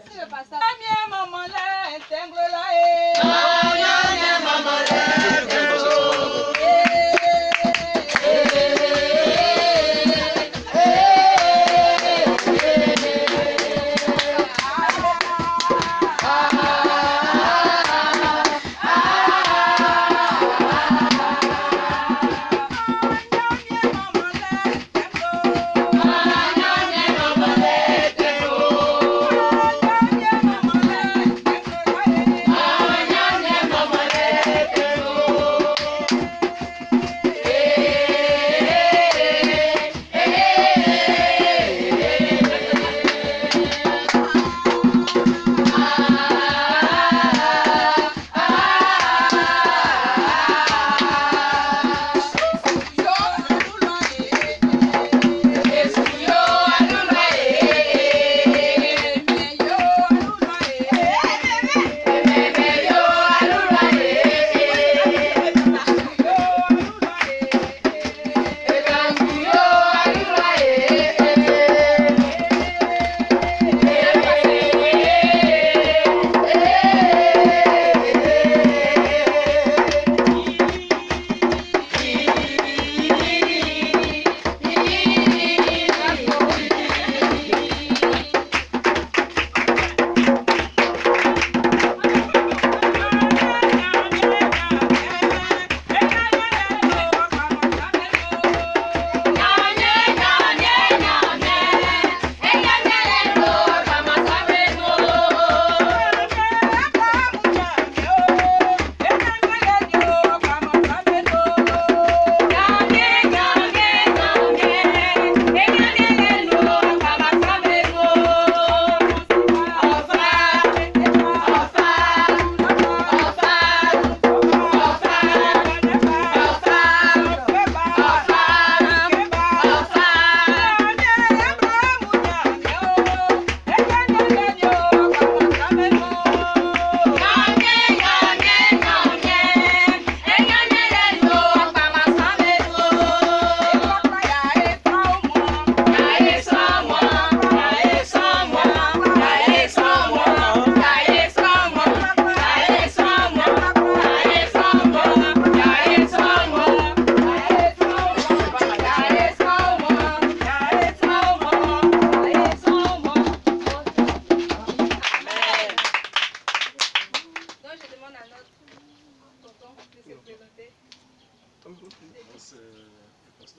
C'est le pasteur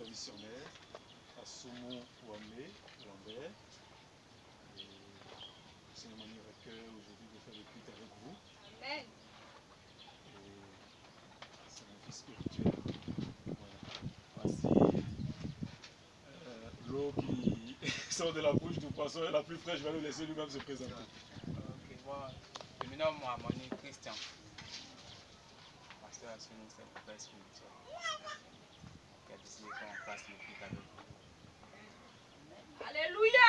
missionnaire à Soumou Ouamé, Lambert. C'est une manière à cœur aujourd'hui de faire le culte avec vous. Amen. C'est mon fils spirituel. Voilà. Voici l'eau qui sort de la bouche du poisson est la plus fraîche. Je vais le laisser lui-même se présenter. Ok, bon, je me nomme Mohamed Christian. Pasteur à Soumou, c'est le père spirituel. Qui a décidé qu'on fasse le culte avec vous. Alléluia.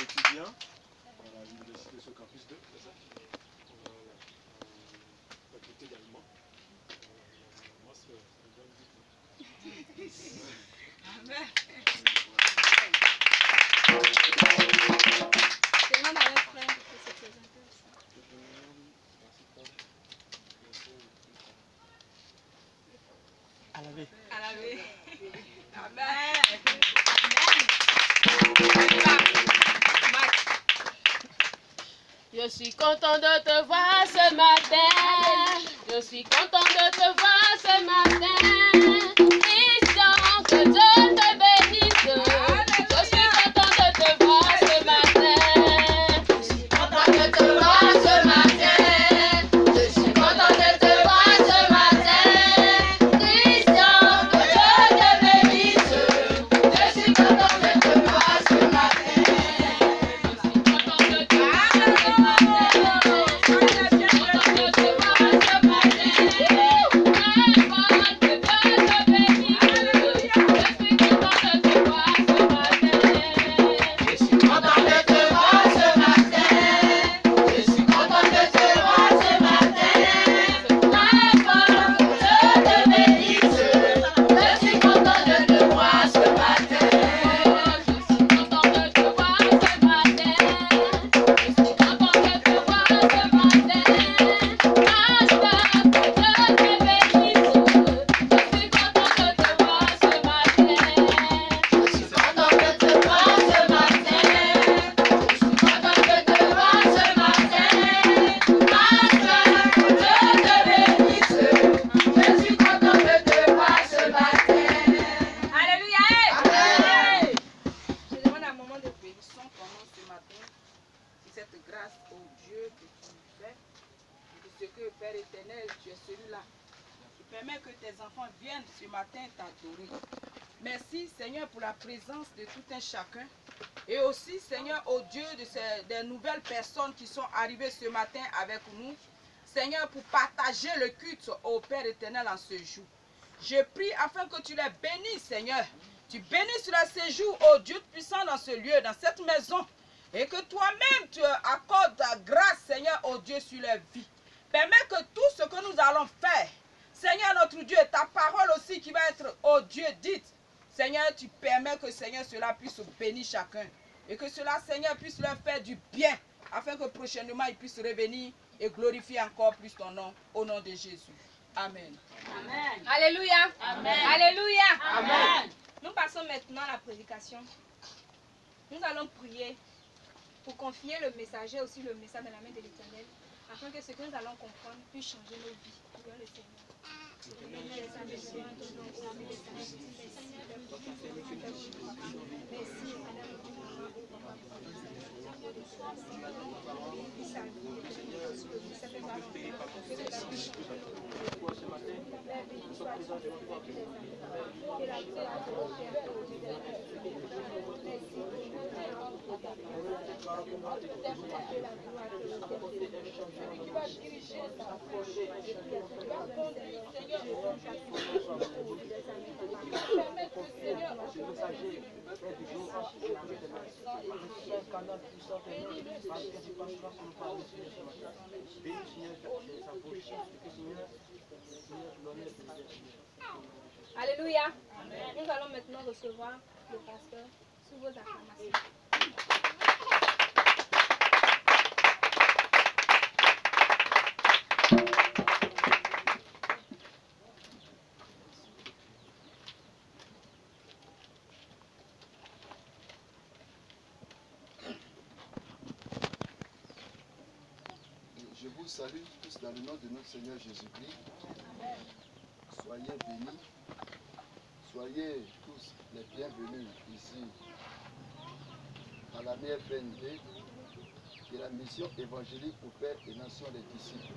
Étudiant à l'université de ce campus 2, c'est ça? Faculté également. Moi, c'est un bon diplôme. Amen. À la vie. À la vie. Amen. Je suis content de te voir ce matin. Je suis content de te voir ce matin. Christian, que Dieu te bénisse. Je suis content de te voir ce matin. Je suis content de te voir ce matin. Je suis content de te voir ce matin. Christian, que Dieu te bénisse. Je suis content de te voir ce matin. Je suis content de te voir ce matin. Je suis content de te voir ce matin. viennent ce matin t'adorer. Merci, Seigneur, pour la présence de tout un chacun. Et aussi, Seigneur, au Dieu, des nouvelles personnes qui sont arrivées ce matin avec nous. Seigneur, pour partager le culte au Père éternel en ce jour. Je prie afin que tu les bénisses, Seigneur. Tu bénisses leur séjour, ô Dieu puissant, dans ce lieu, dans cette maison. Et que toi-même, tu accordes ta grâce, Seigneur, ô Dieu, sur leur vie. Permets que tout ce que nous allons faire, Seigneur notre Dieu, ta parole aussi qui va être, ô Dieu, dite. Seigneur, tu permets que, Seigneur, cela puisse bénir chacun. Et que cela, Seigneur, puisse leur faire du bien, afin que prochainement, ils puissent revenir et glorifier encore plus ton nom, au nom de Jésus. Amen. Amen. Alléluia. Amen. Alléluia. Amen. Nous passons maintenant à la prédication. Nous allons prier pour confier le messager, aussi le message dans la main de l'Éternel, afin que ce que nous allons comprendre puisse changer nos vies. Prions le Seigneur. Alléluia. Nous allons maintenant recevoir le pasteur sous vos acclamations. Je vous salue tous dans le nom de notre Seigneur Jésus-Christ. Soyez bénis. Soyez tous les bienvenus ici à la MFND de la mission évangélique au Père et Nation des disciples.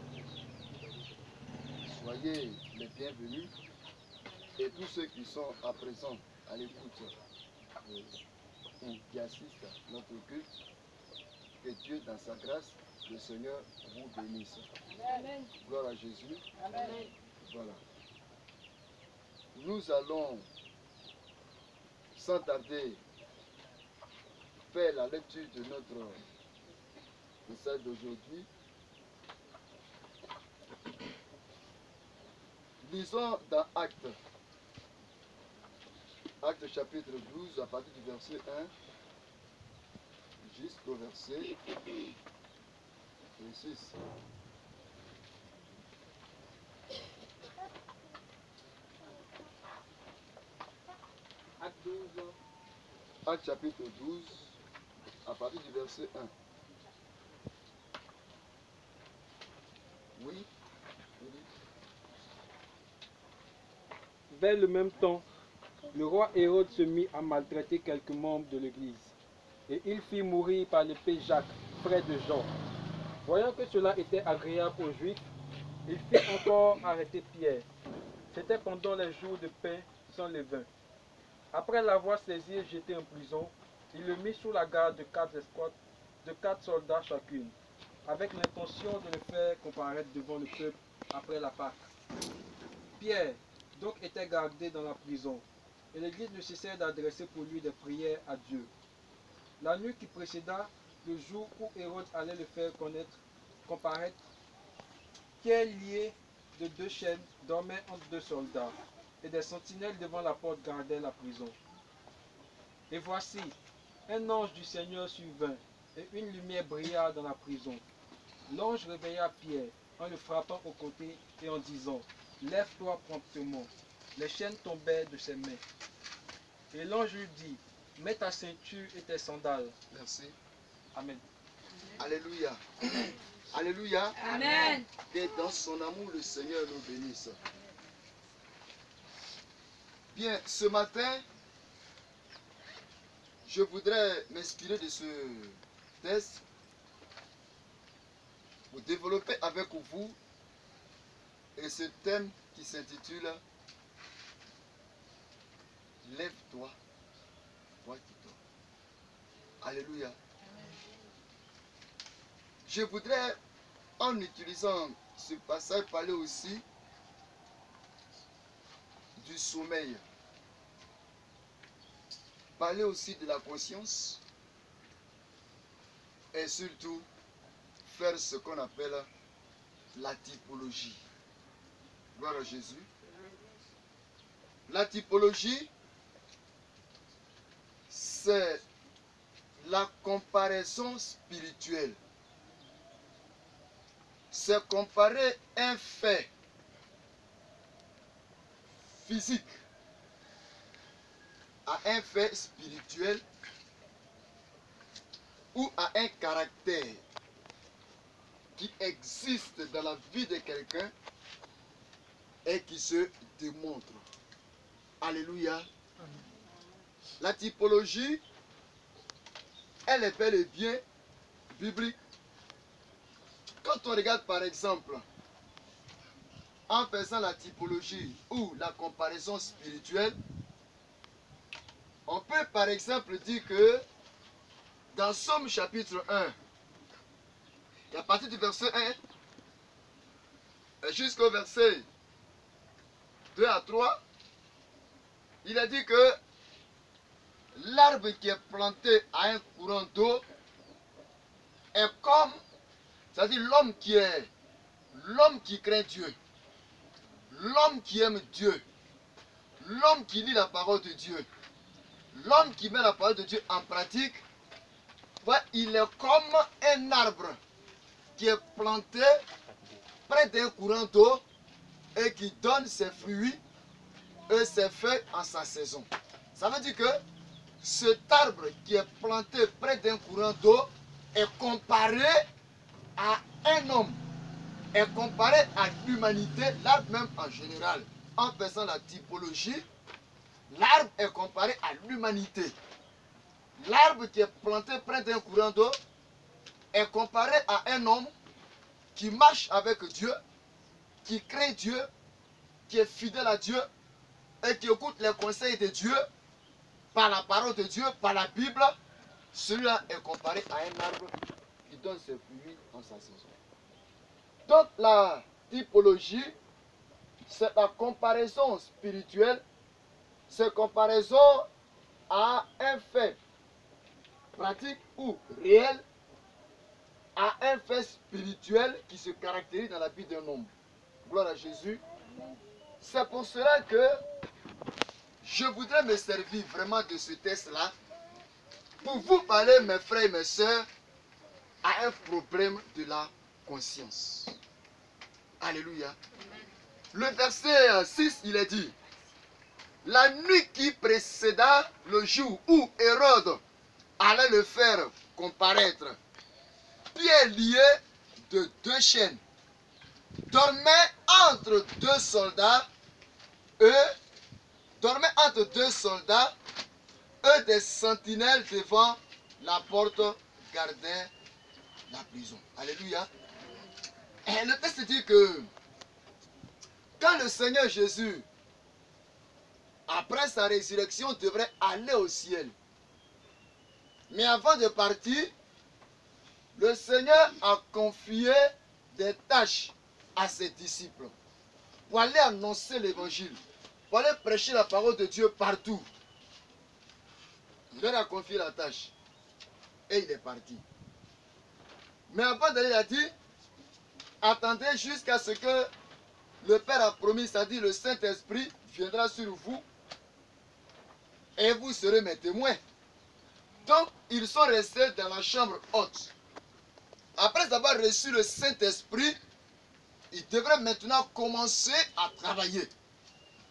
Soyez les bienvenus et tous ceux qui sont à présent à l'écoute ou qui assistent à notre culte, que Dieu dans sa grâce, le Seigneur vous bénisse. Amen. Gloire à Jésus. Amen. Voilà. Nous allons, sans tarder, faire la lecture de notre message d'aujourd'hui. Lisons dans Actes. Actes chapitre 12, à partir du verset 1 jusqu'au verset 6. Actes chapitre 12, à partir du verset 1. Oui. Vers le même temps, le roi Hérode se mit à maltraiter quelques membres de l'Église, et il fit mourir par l'épée Jacques, frère de Jean. Voyant que cela était agréable aux Juifs, il fit encore arrêter Pierre. C'était pendant les jours de pain sans levain. Après l'avoir saisi et jeté en prison, il le mit sous la garde de 4 escortes, de 4 soldats chacune, avec l'intention de le faire comparaître devant le peuple après la Pâque. Pierre, donc, était gardé dans la prison, et l'Église ne cessait d'adresser pour lui des prières à Dieu. La nuit qui précéda le jour où Hérode allait le faire comparaître, Pierre, lié de 2 chaînes, dormait entre 2 soldats, et des sentinelles devant la porte gardaient la prison. Et voici, un ange du Seigneur survint, et une lumière brilla dans la prison. L'ange réveilla Pierre, en le frappant au côté et en disant, « Lève-toi promptement. » Les chaînes tombèrent de ses mains. Et l'ange lui dit, « Mets ta ceinture et tes sandales. » Merci. Amen. Alléluia. Alléluia. Amen. Et dans son amour, le Seigneur nous bénisse. Bien, ce matin, je voudrais m'inspirer de ce texte pour développer avec vous et ce thème qui s'intitule Alléluia. Je voudrais, en utilisant ce passage, parler aussi du sommeil. Parler aussi de la conscience. Et surtout, faire ce qu'on appelle la typologie. Gloire à Jésus. La typologie, c'est la comparaison spirituelle. C'est comparer un fait physique à un fait spirituel ou à un caractère qui existe dans la vie de quelqu'un et qui se démontre. Alléluia. La typologie, elle est bel et bien biblique. Quand on regarde par exemple, en faisant la typologie ou la comparaison spirituelle, on peut par exemple dire que dans Somme chapitre 1, et à partir du verset 1 jusqu'au verset 2 à 3, il a dit que l'arbre qui est planté à un courant d'eau est comme, c'est-à-dire l'homme qui craint Dieu, l'homme qui aime Dieu, l'homme qui lit la parole de Dieu, l'homme qui met la parole de Dieu en pratique, il est comme un arbre qui est planté près d'un courant d'eau et qui donne ses fruits et ses feuilles en sa saison. Ça veut dire que cet arbre qui est planté près d'un courant d'eau est comparé à un homme, est comparé à l'humanité, l'arbre même en général. En faisant la typologie, l'arbre est comparé à l'humanité. L'arbre qui est planté près d'un courant d'eau est comparé à un homme qui marche avec Dieu, qui craint Dieu, qui est fidèle à Dieu et qui écoute les conseils de Dieu par la parole de Dieu, par la Bible. Celui-là est comparé à un arbre qui donne ses fruits en sa saison. Donc la typologie, c'est la comparaison spirituelle, c'est comparaison à un fait pratique ou réel, à un fait spirituel qui se caractérise dans la vie d'un homme. Gloire à Jésus. C'est pour cela que je voudrais me servir vraiment de ce texte-là pour vous parler, mes frères et mes sœurs, à un problème de la conscience. Alléluia. Le verset 6, il est dit: la nuit qui précéda le jour où Hérode allait le faire comparaître, Pierre lié de 2 chaînes dormait entre 2 soldats, eux des sentinelles devant la porte gardaient la prison. Alléluia. Et le texte dit que quand le Seigneur Jésus, après sa résurrection, devrait aller au ciel, mais avant de partir, le Seigneur a confié des tâches à ses disciples pour aller annoncer l'évangile, pour aller prêcher la parole de Dieu partout. Il leur a confié la tâche et il est parti. Mais avant d'aller, il a dit: attendez jusqu'à ce que le Père a promis, c'est-à-dire le Saint-Esprit viendra sur vous et vous serez mes témoins. Donc, ils sont restés dans la chambre haute. Après avoir reçu le Saint-Esprit, ils devraient maintenant commencer à travailler.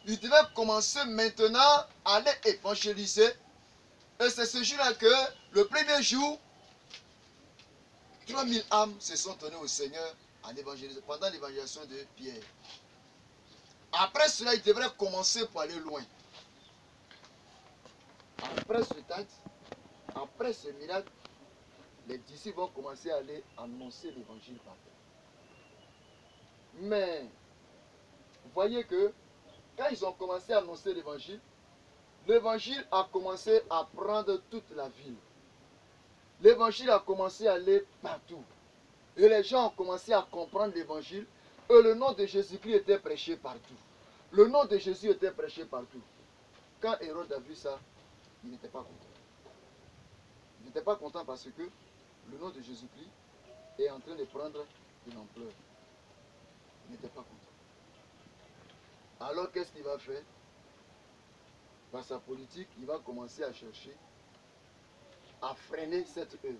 Ils devaient commencer maintenant à aller évangéliser. Et c'est ce jour-là que, le premier jour, 3000 âmes se sont données au Seigneur en évangélisation, pendant l'évangélisation de Pierre. Après cela, ils devraient commencer pour aller loin. Après ce temps, après ce miracle, les disciples vont commencer à aller annoncer l'évangile partout. Mais, vous voyez que, quand ils ont commencé à annoncer l'évangile a commencé à prendre toute la ville. l'évangile a commencé à aller partout. Et les gens ont commencé à comprendre l'évangile. Et le nom de Jésus-Christ était prêché partout. Le nom de Jésus était prêché partout. Quand Hérode a vu ça, il n'était pas content. Il n'était pas content parce que le nom de Jésus-Christ est en train de prendre une ampleur. Il n'était pas content. Alors qu'est-ce qu'il va faire? Par sa politique, il va commencer à chercher à freiner cette œuvre.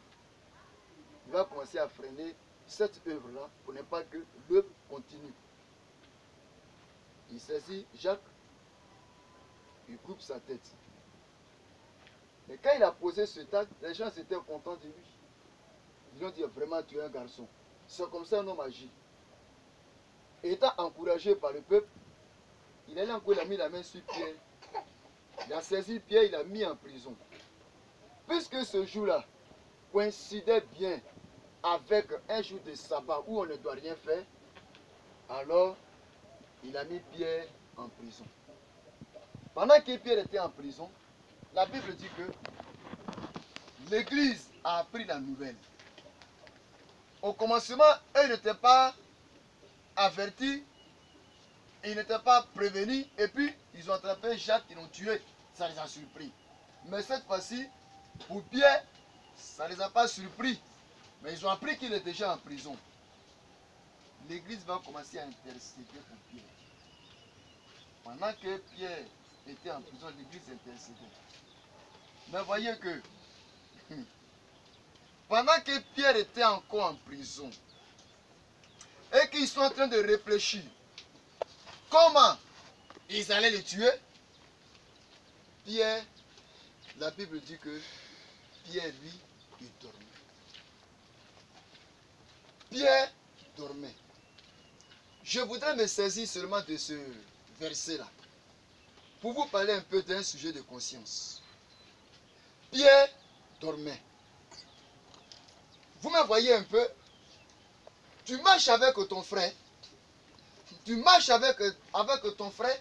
Il va commencer à freiner cette œuvre-là pour ne pas que l'œuvre continue. Il saisit Jacques, il coupe sa tête. Mais quand il a posé ce acte, les gens étaient contents de lui. Ils ont dit vraiment tu es un garçon. C'est comme ça un homme agit. Étant encouragé par le peuple, il est là encore, il a mis la main sur Pierre. Il a saisi Pierre, il l'a mis en prison. Puisque ce jour-là coïncidait bien avec un jour de sabbat où on ne doit rien faire, alors il a mis Pierre en prison. Pendant que Pierre était en prison, la Bible dit que l'église a appris la nouvelle. Au commencement, eux n'étaient pas avertis, ils n'étaient pas prévenus, et puis ils ont attrapé Jacques, ils l'ont tué. Ça les a surpris. Mais cette fois-ci, pour Pierre, ça ne les a pas surpris. Mais ils ont appris qu'il est déjà en prison. L'église va commencer à intercéder pour Pierre. Pendant que Pierre était en prison, l'église intercédait. Mais voyez que, pendant que Pierre était encore en prison, et qu'ils sont en train de réfléchir comment ils allaient le tuer, Pierre, la Bible dit que Pierre, lui, il dormait. Pierre dormait. Je voudrais me saisir seulement de ce verset-là pour vous parler un peu d'un sujet de conscience. Pierre dormait. Vous me voyez un peu? Tu marches avec ton frère. Tu marches avec ton frère.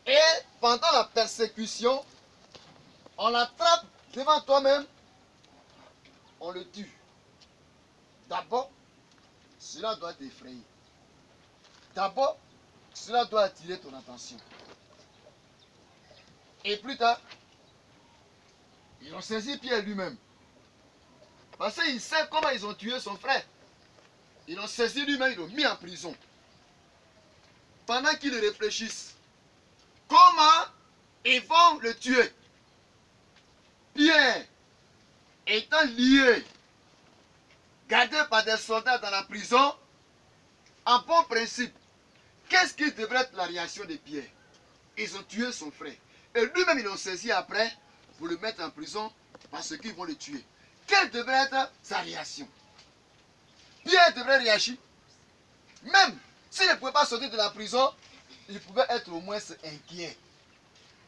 Et pendant la persécution, on l'attrape devant toi-même. On le tue. D'abord, cela doit t'effrayer. D'abord, cela doit attirer ton attention. Et plus tard, ils ont saisi Pierre lui-même. Parce qu'il sait comment ils ont tué son frère. Ils l'ont saisi lui-même, ils l'ont mis en prison. Pendant qu'ils réfléchissent, comment ils vont le tuer? Pierre étant lié, gardé par des soldats dans la prison, en bon principe, qu'est-ce qui devrait être la réaction de Pierre? Ils ont tué son frère. Et lui-même, ils l'ont saisi après pour le mettre en prison parce qu'ils vont le tuer. Quelle devrait être sa réaction? Pierre devrait réagir. Même s'il ne pouvait pas sortir de la prison, il pouvait être au moins inquiet.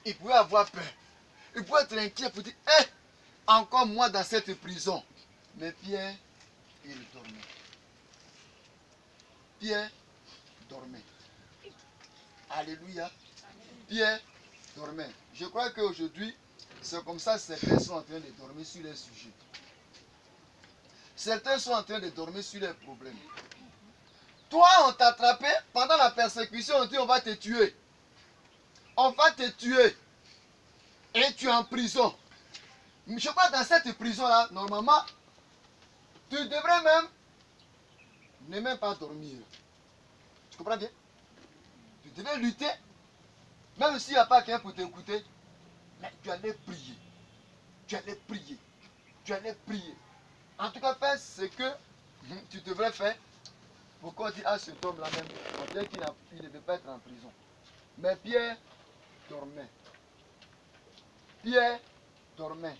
Il pouvait avoir peur. Il pouvait être inquiet pour dire, hé, encore moi dans cette prison. Mais Pierre, il dormait. Pierre dormait. Alléluia. Pierre dormait. Je crois qu'aujourd'hui, c'est comme ça que certains sont en train de dormir sur les sujets. Certains sont en train de dormir sur les problèmes. Toi, on t'a attrapé pendant la persécution, on dit on va te tuer. On va te tuer. Et tu es en prison. Je crois que dans cette prison-là, normalement, tu devrais ne même pas dormir. Tu comprends bien? Tu devais lutter, même s'il n'y a pas quelqu'un pour t'écouter, mais tu allais prier. Tu allais prier. Tu allais prier. En tout cas, fais ce que tu devrais faire pour qu'on dise à cet homme-là même, on dirait qu'il ne veut pas être en prison. Mais Pierre dormait. Pierre dormait.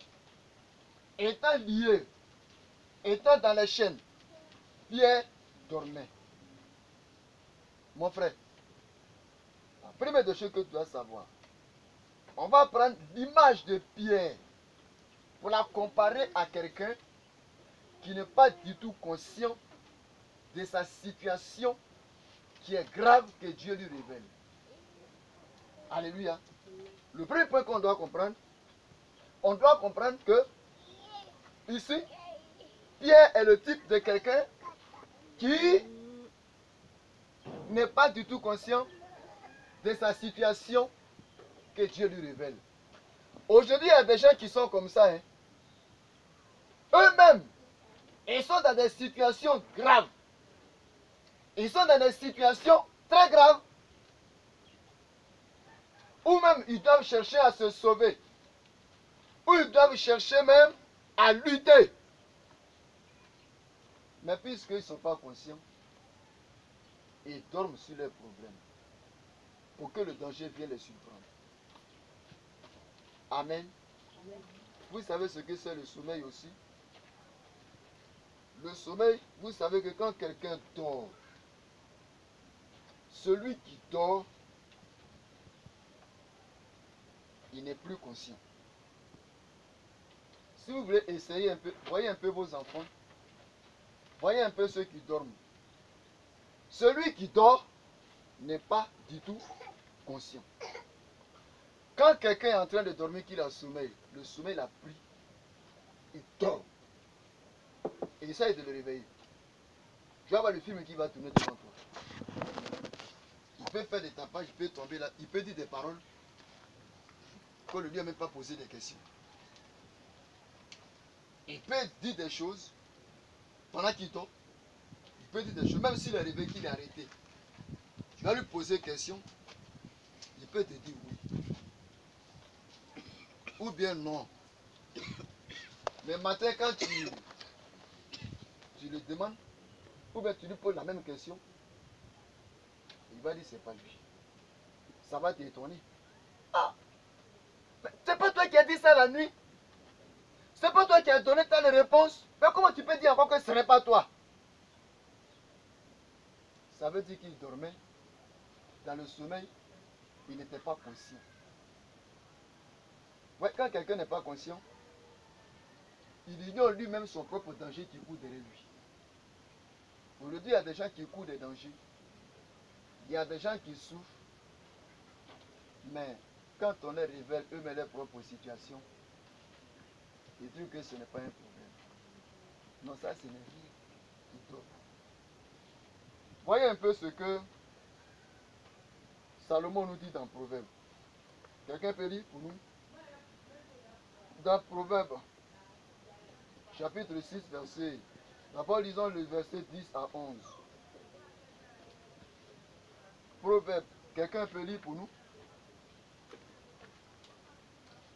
Étant lié, étant dans les chaînes, Pierre dormait. Mon frère, la première des choses que tu dois savoir, on va prendre l'image de Pierre pour la comparer à quelqu'un qui n'est pas du tout conscient de sa situation qui est grave que Dieu lui révèle. Alléluia. Le premier point qu'on doit comprendre, on doit comprendre que Ici, Pierre est le type de quelqu'un qui n'est pas du tout conscient de sa situation que Dieu lui révèle. Aujourd'hui, il y a des gens qui sont comme ça. Hein. Eux-mêmes, ils sont dans des situations graves. Ils sont dans des situations très graves où même ils doivent chercher à se sauver. Où ils doivent chercher même à lutter. Mais puisqu'ils ne sont pas conscients, ils dorment sur leurs problèmes pour que le danger vienne les surprendre. Amen. Vous savez ce que c'est le sommeil aussi? Le sommeil, vous savez que quand quelqu'un dort, celui qui dort, il n'est plus conscient. Si vous voulez essayer un peu, voyez un peu vos enfants, voyez un peu ceux qui dorment. Celui qui dort n'est pas du tout conscient. Quand quelqu'un est en train de dormir, qu'il a sommeil, le sommeil l'a pris, il dort. Et essaye de le réveiller. Tu vas voir le film qui va tourner devant toi. Il peut faire des tapages, il peut tomber là, il peut dire des paroles qu'on ne lui a même pas posé des questions. Il peut dire des choses pendant qu'il dort. Il peut dire des choses, même s'il est réveillé, qu'il est arrêté. Tu vas lui poser des questions, il peut te dire oui. Ou bien non. Mais matin, quand tu le demandes, ou bien tu lui poses la même question, il va dire c'est pas lui. Ça va t'étonner. Ah! C'est pas toi qui as dit ça la nuit. C'est pas toi qui as donné telle réponse. Mais comment tu peux dire encore que ce n'est pas toi? Ça veut dire qu'il dormait dans le sommeil, il n'était pas conscient. Ouais, quand quelqu'un n'est pas conscient, il ignore lui-même son propre danger qui court derrière lui. Aujourd'hui, il y a des gens qui courent des dangers. Il y a des gens qui souffrent. Mais quand on les révèle eux-mêmes leur propre situation, ils disent que ce n'est pas un problème. Non, ça, ce n'est rien du tout. Voyez un peu ce que Salomon nous dit dans Proverbe. Quelqu'un peut lire pour nous? Dans Proverbe, chapitre 6, verset. D'abord, lisons le verset 10 à 11. Proverbe, quelqu'un peut lire pour nous?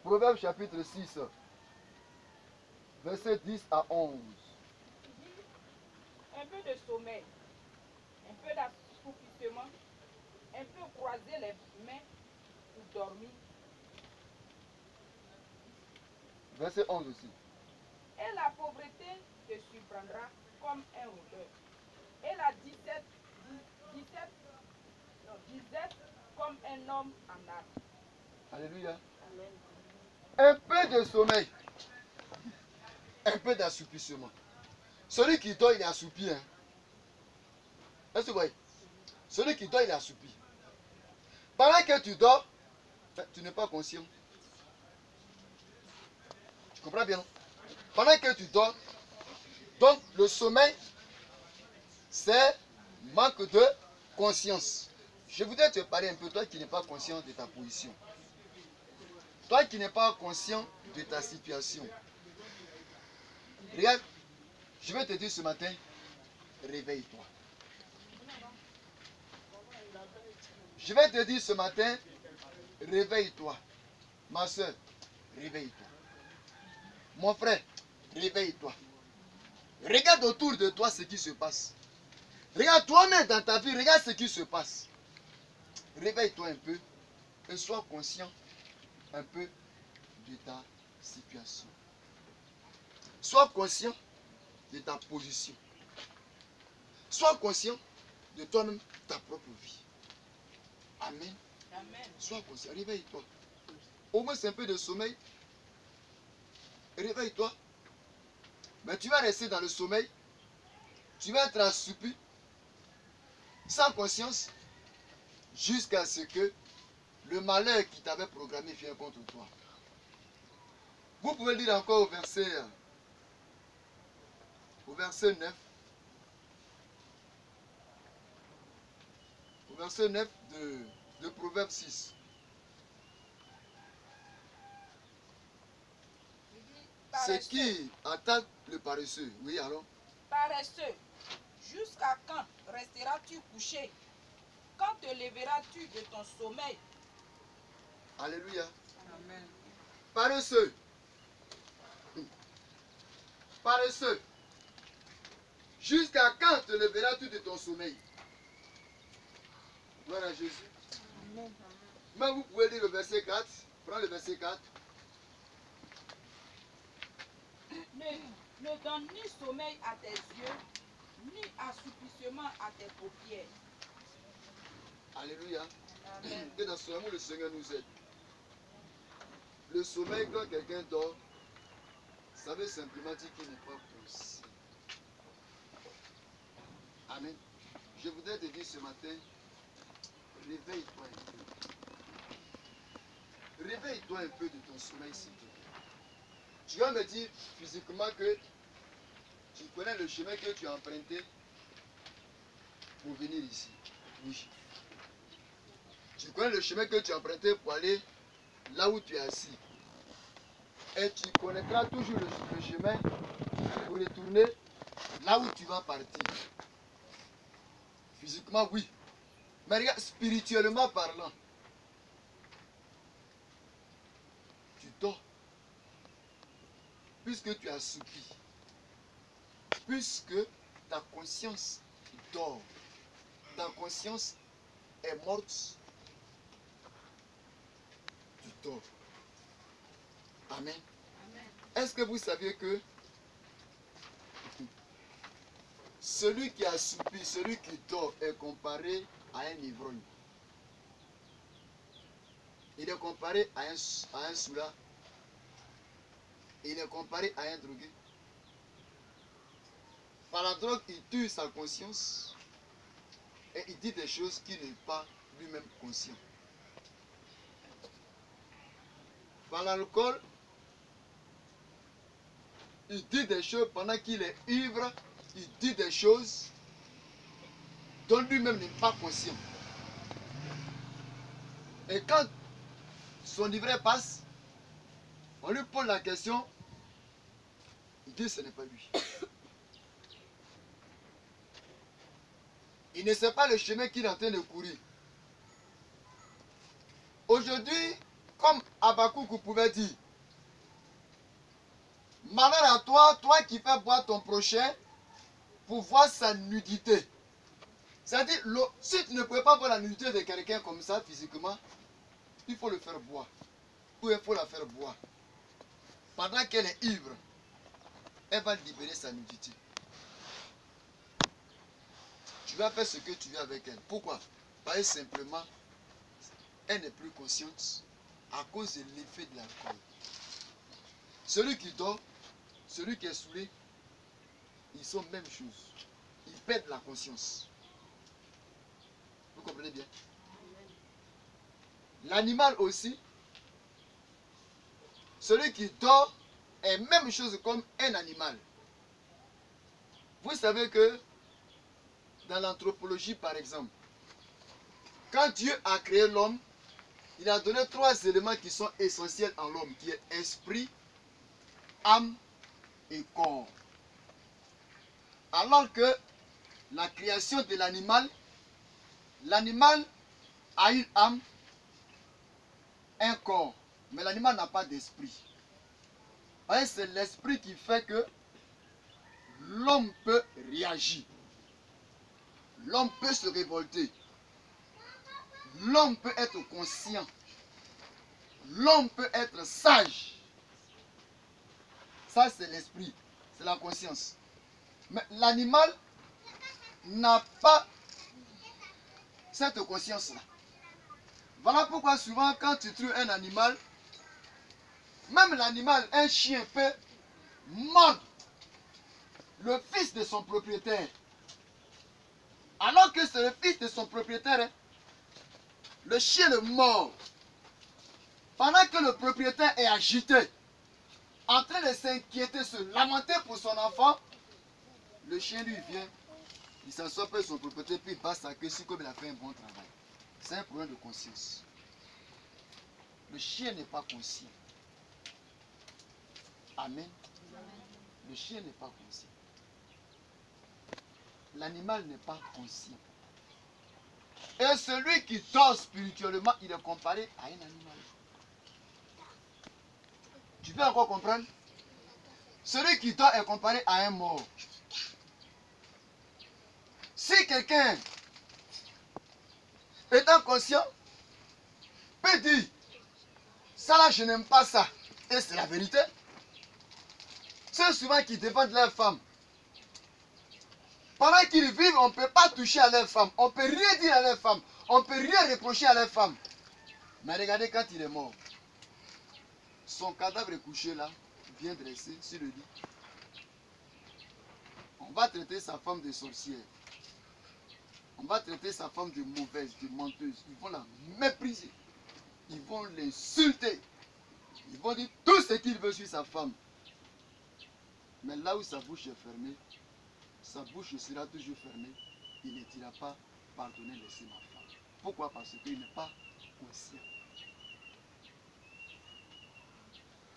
Proverbe, chapitre 6, verset 10 à 11. Un peu de sommeil, un peu d'assoupissement, un peu croiser les mains pour dormir. Verset 11 aussi. Et la pauvreté te surprendra comme un rôdeur. Et la disette comme un homme en arme. Alléluia. Un peu de sommeil. Un peu d'assoupissement. Celui qui dort, il est assoupi. Hein? Est-ce que vous voyez? Celui qui dort, il est assoupi. Pendant que tu dors, tu n'es pas conscient. Tu comprends bien? Pendant que tu dors, donc le sommeil, c'est manque de conscience. Je voudrais te parler un peu, toi qui n'es pas conscient de ta position. Toi qui n'es pas conscient de ta situation. Regarde, je vais te dire ce matin, réveille-toi. Je vais te dire ce matin, réveille-toi. Ma soeur, réveille-toi. Mon frère, réveille-toi. Regarde autour de toi ce qui se passe. Regarde toi-même dans ta vie, regarde ce qui se passe. Réveille-toi un peu et sois conscient un peu de ta situation. Sois conscient de ta position. Sois conscient de toi-même, ta propre vie. Amen. Amen. Sois conscient, réveille-toi. Au moins c'est un peu de sommeil. Réveille-toi. Mais tu vas rester dans le sommeil. Tu vas être assoupi, sans conscience, jusqu'à ce que le malheur qui t'avait programmé vienne contre toi. Vous pouvez lire encore au verset au verset 9. Au verset 9 de Proverbe 6. C'est Paresseux, qui attaque le paresseux? Oui, alors? paresseux, jusqu'à quand resteras-tu couché? Quand te lèveras-tu de ton sommeil? Alléluia. Amen. Paresseux. Paresseux. Jusqu'à quand te lèveras-tu de ton sommeil? Gloire à Jésus. Amen. Mais vous pouvez lire le verset 4. Prends le verset 4. Ne donne ni sommeil à tes yeux, ni assoupissement à tes paupières. Alléluia. Amen. Que dans ce moment, le Seigneur nous aide. Le sommeil, quand quelqu'un dort, ça veut simplement dire qu'il n'est pas possible. Amen. Je voudrais te dire ce matin, réveille-toi un peu. Réveille-toi un peu de ton sommeil, s'il te plaît. Tu vas me dire physiquement que tu connais le chemin que tu as emprunté pour venir ici. Oui. Tu connais le chemin que tu as emprunté pour aller là où tu es assis. Et tu connaîtras toujours le chemin pour retourner là où tu vas partir. Physiquement, oui. Mais regarde, spirituellement parlant, tu dors. Puisque tu as assoupi. Puisque ta conscience dort. Ta conscience est morte. Tu dors. Amen. Est-ce que vous saviez que celui qui a assoupi, celui qui dort est comparé à un ivrogne? Il est comparé à un soulard. Il est comparé à un drogué. Par la drogue, il tue sa conscience et il dit des choses qui n'est pas lui-même conscient. Par l'alcool, il dit des choses pendant qu'il est ivre, il dit des choses dont lui-même n'est pas conscient. Et quand son ivraie passe, on lui pose la question, il dit que ce n'est pas lui. Il ne sait pas le chemin qu'il est en train de courir. Aujourd'hui, comme Habakkuk pouvait dire, malheur à toi, toi qui fais boire ton prochain pour voir sa nudité. C'est-à-dire, si tu ne peux pas voir la nudité de quelqu'un comme ça physiquement, il faut le faire boire. Ou il faut la faire boire. Pendant qu'elle est ivre, elle va libérer sa nudité. Tu vas faire ce que tu veux avec elle. Pourquoi? Parce que simplement, elle n'est plus consciente à cause de l'effet de l'alcool. Celui qui dort, celui qui est saoulé, ils sont même chose. Ils perdent la conscience. Vous comprenez bien? L'animal aussi, celui qui dort est même chose comme un animal. Vous savez que dans l'anthropologie par exemple, quand Dieu a créé l'homme, il a donné 3 éléments qui sont essentiels en l'homme, qui est esprit, âme et corps. Alors que la création de l'animal a une âme, un corps, mais l'animal n'a pas d'esprit. C'est l'esprit qui fait que l'homme peut réagir. L'homme peut se révolter. L'homme peut être conscient. L'homme peut être sage. Ça, c'est l'esprit. C'est la conscience. Mais l'animal n'a pas cette conscience-là. Voilà pourquoi souvent, quand tu trouves un animal, même l'animal, un chien peut mordre le fils de son propriétaire. Alors que c'est le fils de son propriétaire, hein. Le chien le mord. Pendant que le propriétaire est agité, en train de s'inquiéter, se lamenter pour son enfant, Le chien lui vient, il s'assoit près de son propriétaire, puis il passe sa queue si comme il a fait un bon travail. C'est un problème de conscience. Le chien n'est pas conscient. Amen. Le chien n'est pas conscient. L'animal n'est pas conscient. Et celui qui dort spirituellement, il est comparé à un animal. Tu peux encore comprendre? Celui qui dort est comparé à un mort. Si quelqu'un étant conscient peut dire, ça là je n'aime pas ça, et c'est la vérité. Ceux souvent qui défendent leurs femmes, pendant qu'ils vivent, on ne peut pas toucher à leurs femmes, on ne peut rien dire à leurs femmes, on ne peut rien reprocher à leurs femmes. Mais regardez quand il est mort, son cadavre est couché là, bien dressé sur le lit. On va traiter sa femme de sorcière. On va traiter sa femme de mauvaise, de menteuse. Ils vont la mépriser. Ils vont l'insulter. Ils vont dire tout ce qu'ils veulent sur sa femme. Mais là où sa bouche est fermée, sa bouche sera toujours fermée. Il ne dira pas pardonnez, laissez ma femme. Pourquoi? Parce qu'il n'est pas conscient.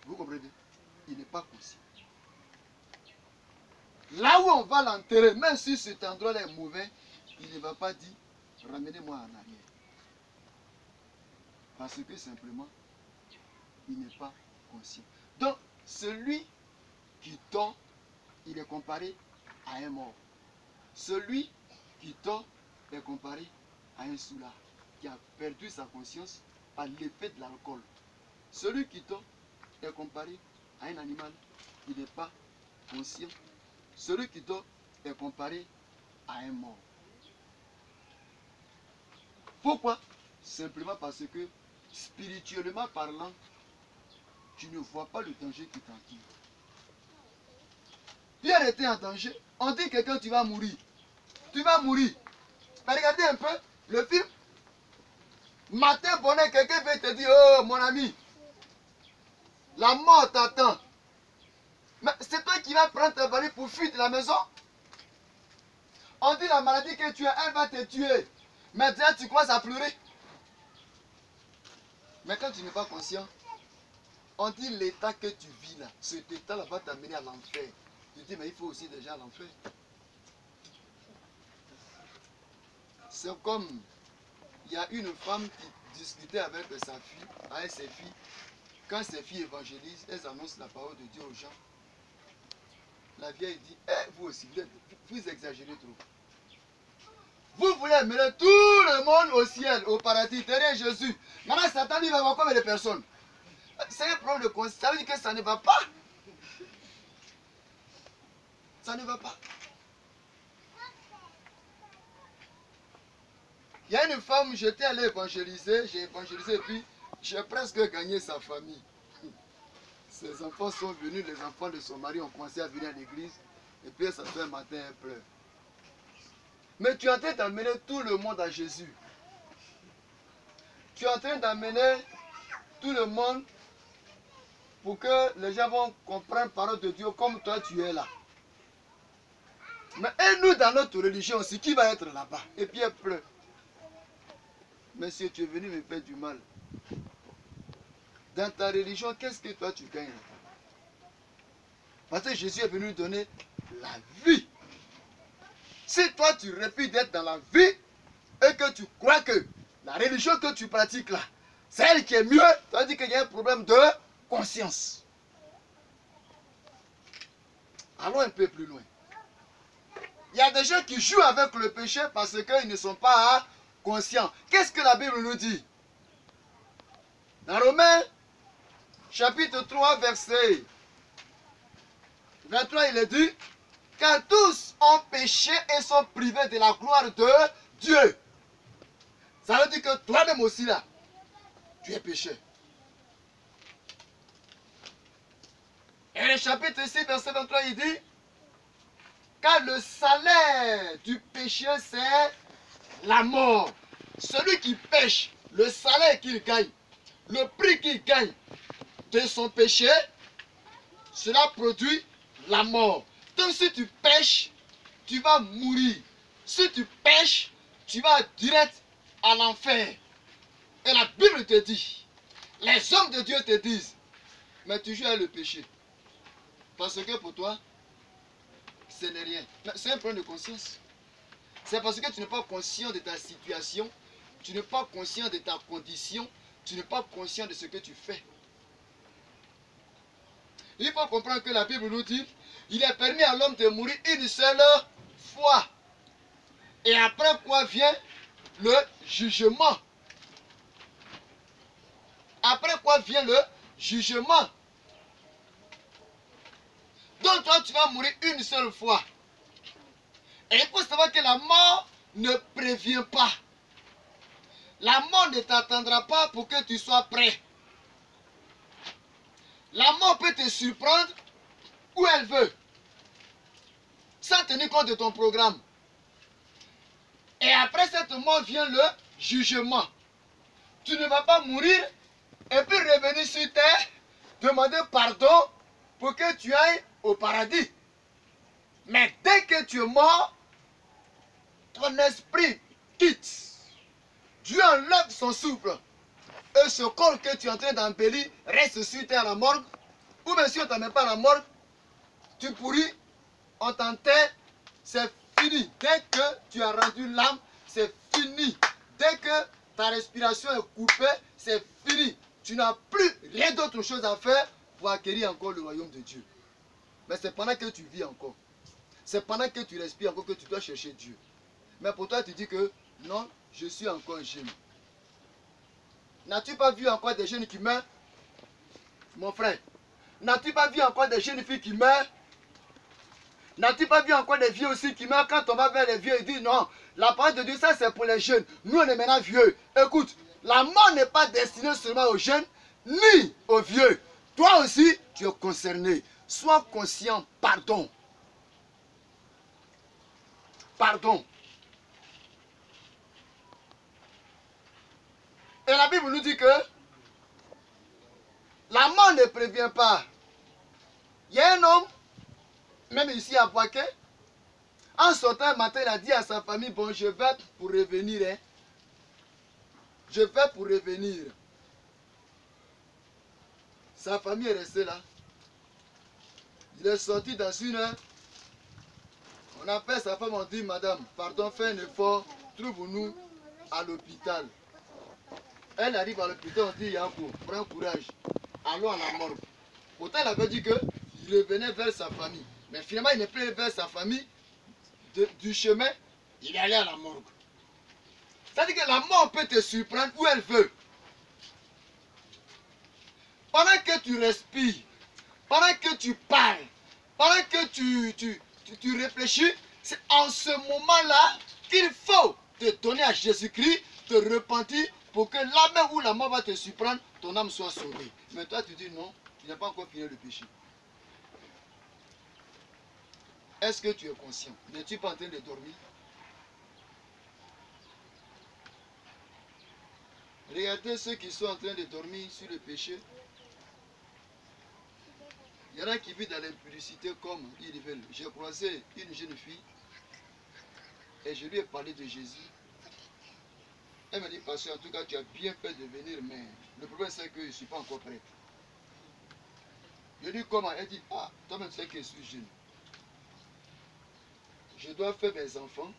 Vous comprenez? Il n'est pas conscient. Là où on va l'enterrer, même si cet endroit est mauvais, il ne va pas dire ramenez-moi en arrière. Parce que simplement, il n'est pas conscient. Donc, celui qui dort, il est comparé à un mort. Celui qui dort est comparé à un soulard qui a perdu sa conscience par l'effet de l'alcool. Celui qui dort est comparé à un animal qui n'est pas conscient. Celui qui dort est comparé à un mort. Pourquoi? Simplement parce que, spirituellement parlant, tu ne vois pas le danger qui t'entoure. Pierre était en danger. On dit quelqu'un, tu vas mourir. Tu vas mourir. Mais regardez un peu le film. Matin, bonheur, quelqu'un veut te dire, oh mon ami, la mort t'attend. Mais c'est toi qui vas prendre ta valise pour fuir de la maison. On dit la maladie que tu as, elle va te tuer. Maintenant, tu commences à pleurer. Mais quand tu n'es pas conscient, on dit l'état que tu vis là, cet état-là va t'amener à l'enfer. Tu dis, mais il faut aussi déjà l'enfer. C'est comme, il y a une femme qui discutait avec sa fille, avec ses filles. Quand ses filles évangélisent, elles annoncent la parole de Dieu aux gens. La vieille dit, eh, vous aussi, vous exagérez trop. Vous voulez amener tout le monde au ciel, au paradis, derrière Jésus. Maintenant, Satan, il va avoir combien de personnes? C'est un problème de conscience. Ça veut dire que ça ne va pas. Ça ne va pas. Il y a une femme, j'étais allé évangéliser, j'ai évangélisé et puis j'ai presque gagné sa famille. Ses enfants sont venus, les enfants de son mari ont commencé à venir à l'église et puis ça fait un matin, elle pleure. Mais tu es en train d'amener tout le monde à Jésus. Tu es en train d'amener tout le monde pour que les gens vont comprendre la parole de Dieu comme toi tu es là. Mais et nous dans notre religion aussi, qui va être là-bas? Et puis elle pleure. Monsieur, tu es venu me faire du mal. Dans ta religion, qu'est-ce que toi tu gagnes? Parce que Jésus est venu donner la vie. Si toi tu refuses d'être dans la vie et que tu crois que la religion que tu pratiques là, c'est elle qui est mieux, ça veut dire qu'il y a un problème de conscience. Allons un peu plus loin. Il y a des gens qui jouent avec le péché parce qu'ils ne sont pas conscients. Qu'est-ce que la Bible nous dit? Dans Romains, chapitre 3, verset 23, il est dit, car tous ont péché et sont privés de la gloire de Dieu. Ça veut dire que toi-même aussi là, tu es péché. Et le chapitre 6, verset 23, il dit, car le salaire du péché, c'est la mort. Celui qui pêche, le salaire qu'il gagne, le prix qu'il gagne de son péché, cela produit la mort. Donc si tu pêches, tu vas mourir. Si tu pêches, tu vas direct à l'enfer. Et la Bible te dit, les hommes de Dieu te disent, mais tu joues à le péché. Parce que pour toi, ce n'est rien. C'est un problème de conscience. C'est parce que tu n'es pas conscient de ta situation, tu n'es pas conscient de ta condition, tu n'es pas conscient de ce que tu fais. Il faut comprendre que la Bible nous dit, il est permis à l'homme de mourir une seule fois. Et après quoi vient le jugement. Après quoi vient le jugement. Donc toi, tu vas mourir une seule fois. Et il faut savoir que la mort ne prévient pas. La mort ne t'attendra pas pour que tu sois prêt. La mort peut te surprendre où elle veut, sans tenir compte de ton programme. Et après cette mort vient le jugement. Tu ne vas pas mourir et puis revenir sur terre, demander pardon pour que tu ailles au paradis. Mais dès que tu es mort, ton esprit quitte. Dieu enlève son souffle. Et ce corps que tu es en train d'embellir reste sur terre à la morgue. Ou bien si on ne t'emmène pas à la morgue, tu pourris, on t'enterre, c'est fini. Dès que tu as rendu l'âme, c'est fini. Dès que ta respiration est coupée, c'est fini. Tu n'as plus rien d'autre chose à faire pour acquérir encore le royaume de Dieu. Mais c'est pendant que tu vis encore. C'est pendant que tu respires encore que tu dois chercher Dieu. Mais pour toi, tu dis que non, je suis encore jeune. N'as-tu pas vu encore des jeunes qui meurent? Mon frère, n'as-tu pas vu encore des jeunes filles qui meurent? N'as-tu pas vu encore des vieux aussi qui meurent? Quand on va vers les vieux, ils disent non, la parole de Dieu, ça c'est pour les jeunes. Nous, on est maintenant vieux. Écoute, la mort n'est pas destinée seulement aux jeunes, ni aux vieux. Toi aussi, tu es concerné. Sois conscient, pardon. Pardon. Et la Bible nous dit que la mort ne prévient pas. Il y a un homme, même ici à Boaké, en sortant un matin, il a dit à sa famille, bon, je vais pour revenir. Hein. Je vais pour revenir. Sa famille est restée là. Il est sorti dans une heure. On appelle sa femme, on dit, madame, pardon, fais un effort, trouve-nous à l'hôpital. Elle arrive à l'hôpital, on dit, Yanko, prends courage, allons à la morgue. Pourtant, elle avait dit qu'il revenait vers sa famille. Mais finalement, il n'est plus vers sa famille. Du chemin, il est allé à la morgue. C'est-à-dire que la mort peut te surprendre où elle veut. Pendant que tu respires, pendant que tu parles, pendant que tu réfléchis, c'est en ce moment-là qu'il faut te donner à Jésus-Christ, te repentir, pour que là même où la mort va te surprendre, ton âme soit sauvée. Mais toi, tu dis non, tu n'as pas encore fini le péché. Est-ce que tu es conscient? N'es-tu pas en train de dormir? Regardez ceux qui sont en train de dormir sur le péché. Il y en a qui vivent dans l'impudicité comme ils veulent. J'ai croisé une jeune fille et je lui ai parlé de Jésus. Elle m'a dit, pasteur, en tout cas, tu as bien fait de venir, mais le problème c'est que je ne suis pas encore prêt. Je lui dis comment? Elle dit, ah, toi-même tu sais que je suis jeune. Je dois faire mes enfants.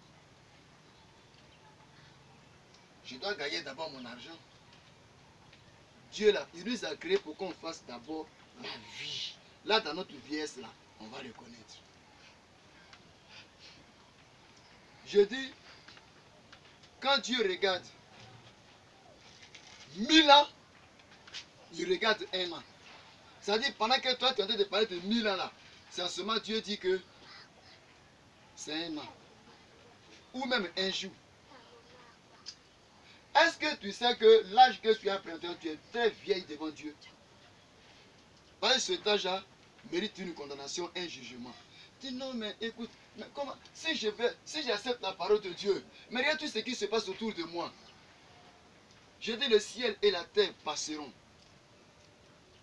Je dois gagner d'abord mon argent. Dieu là, il nous a créé pour qu'on fasse d'abord la vie. Là, dans notre vieillesse là, on va le connaître. Je dis, quand Dieu regarde 1000 ans, il regarde un an. C'est-à-dire, pendant que toi, tu es en train de parler de 1000 ans là, c'est en ce moment Dieu dit que c'est un an. Ou même un jour. Est-ce que tu sais que l'âge que tu as présenté, tu es très vieille devant Dieu? Parce que cet âge-là mérite une condamnation, un jugement. Dis non, mais écoute, mais comment, si j'accepte la parole de Dieu, mais regarde tout ce qui se passe autour de moi. Je dis le ciel et la terre passeront.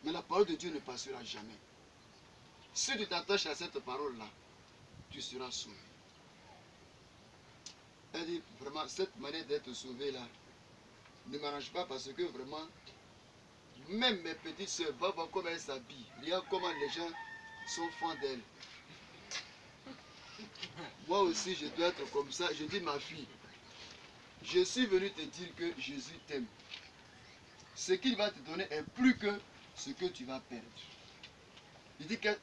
Mais la parole de Dieu ne passera jamais. Si tu t'attaches à cette parole-là, tu seras sauvé. Elle dit, vraiment, cette manière d'être sauvé là, ne m'arrange pas parce que vraiment, même mes petites soeurs, va voir comment elles s'habillent. Regarde comment les gens sont fans d'elles. Moi aussi, je dois être comme ça. Je dis, ma fille, je suis venu te dire que Jésus t'aime. Ce qu'il va te donner est plus que ce que tu vas perdre.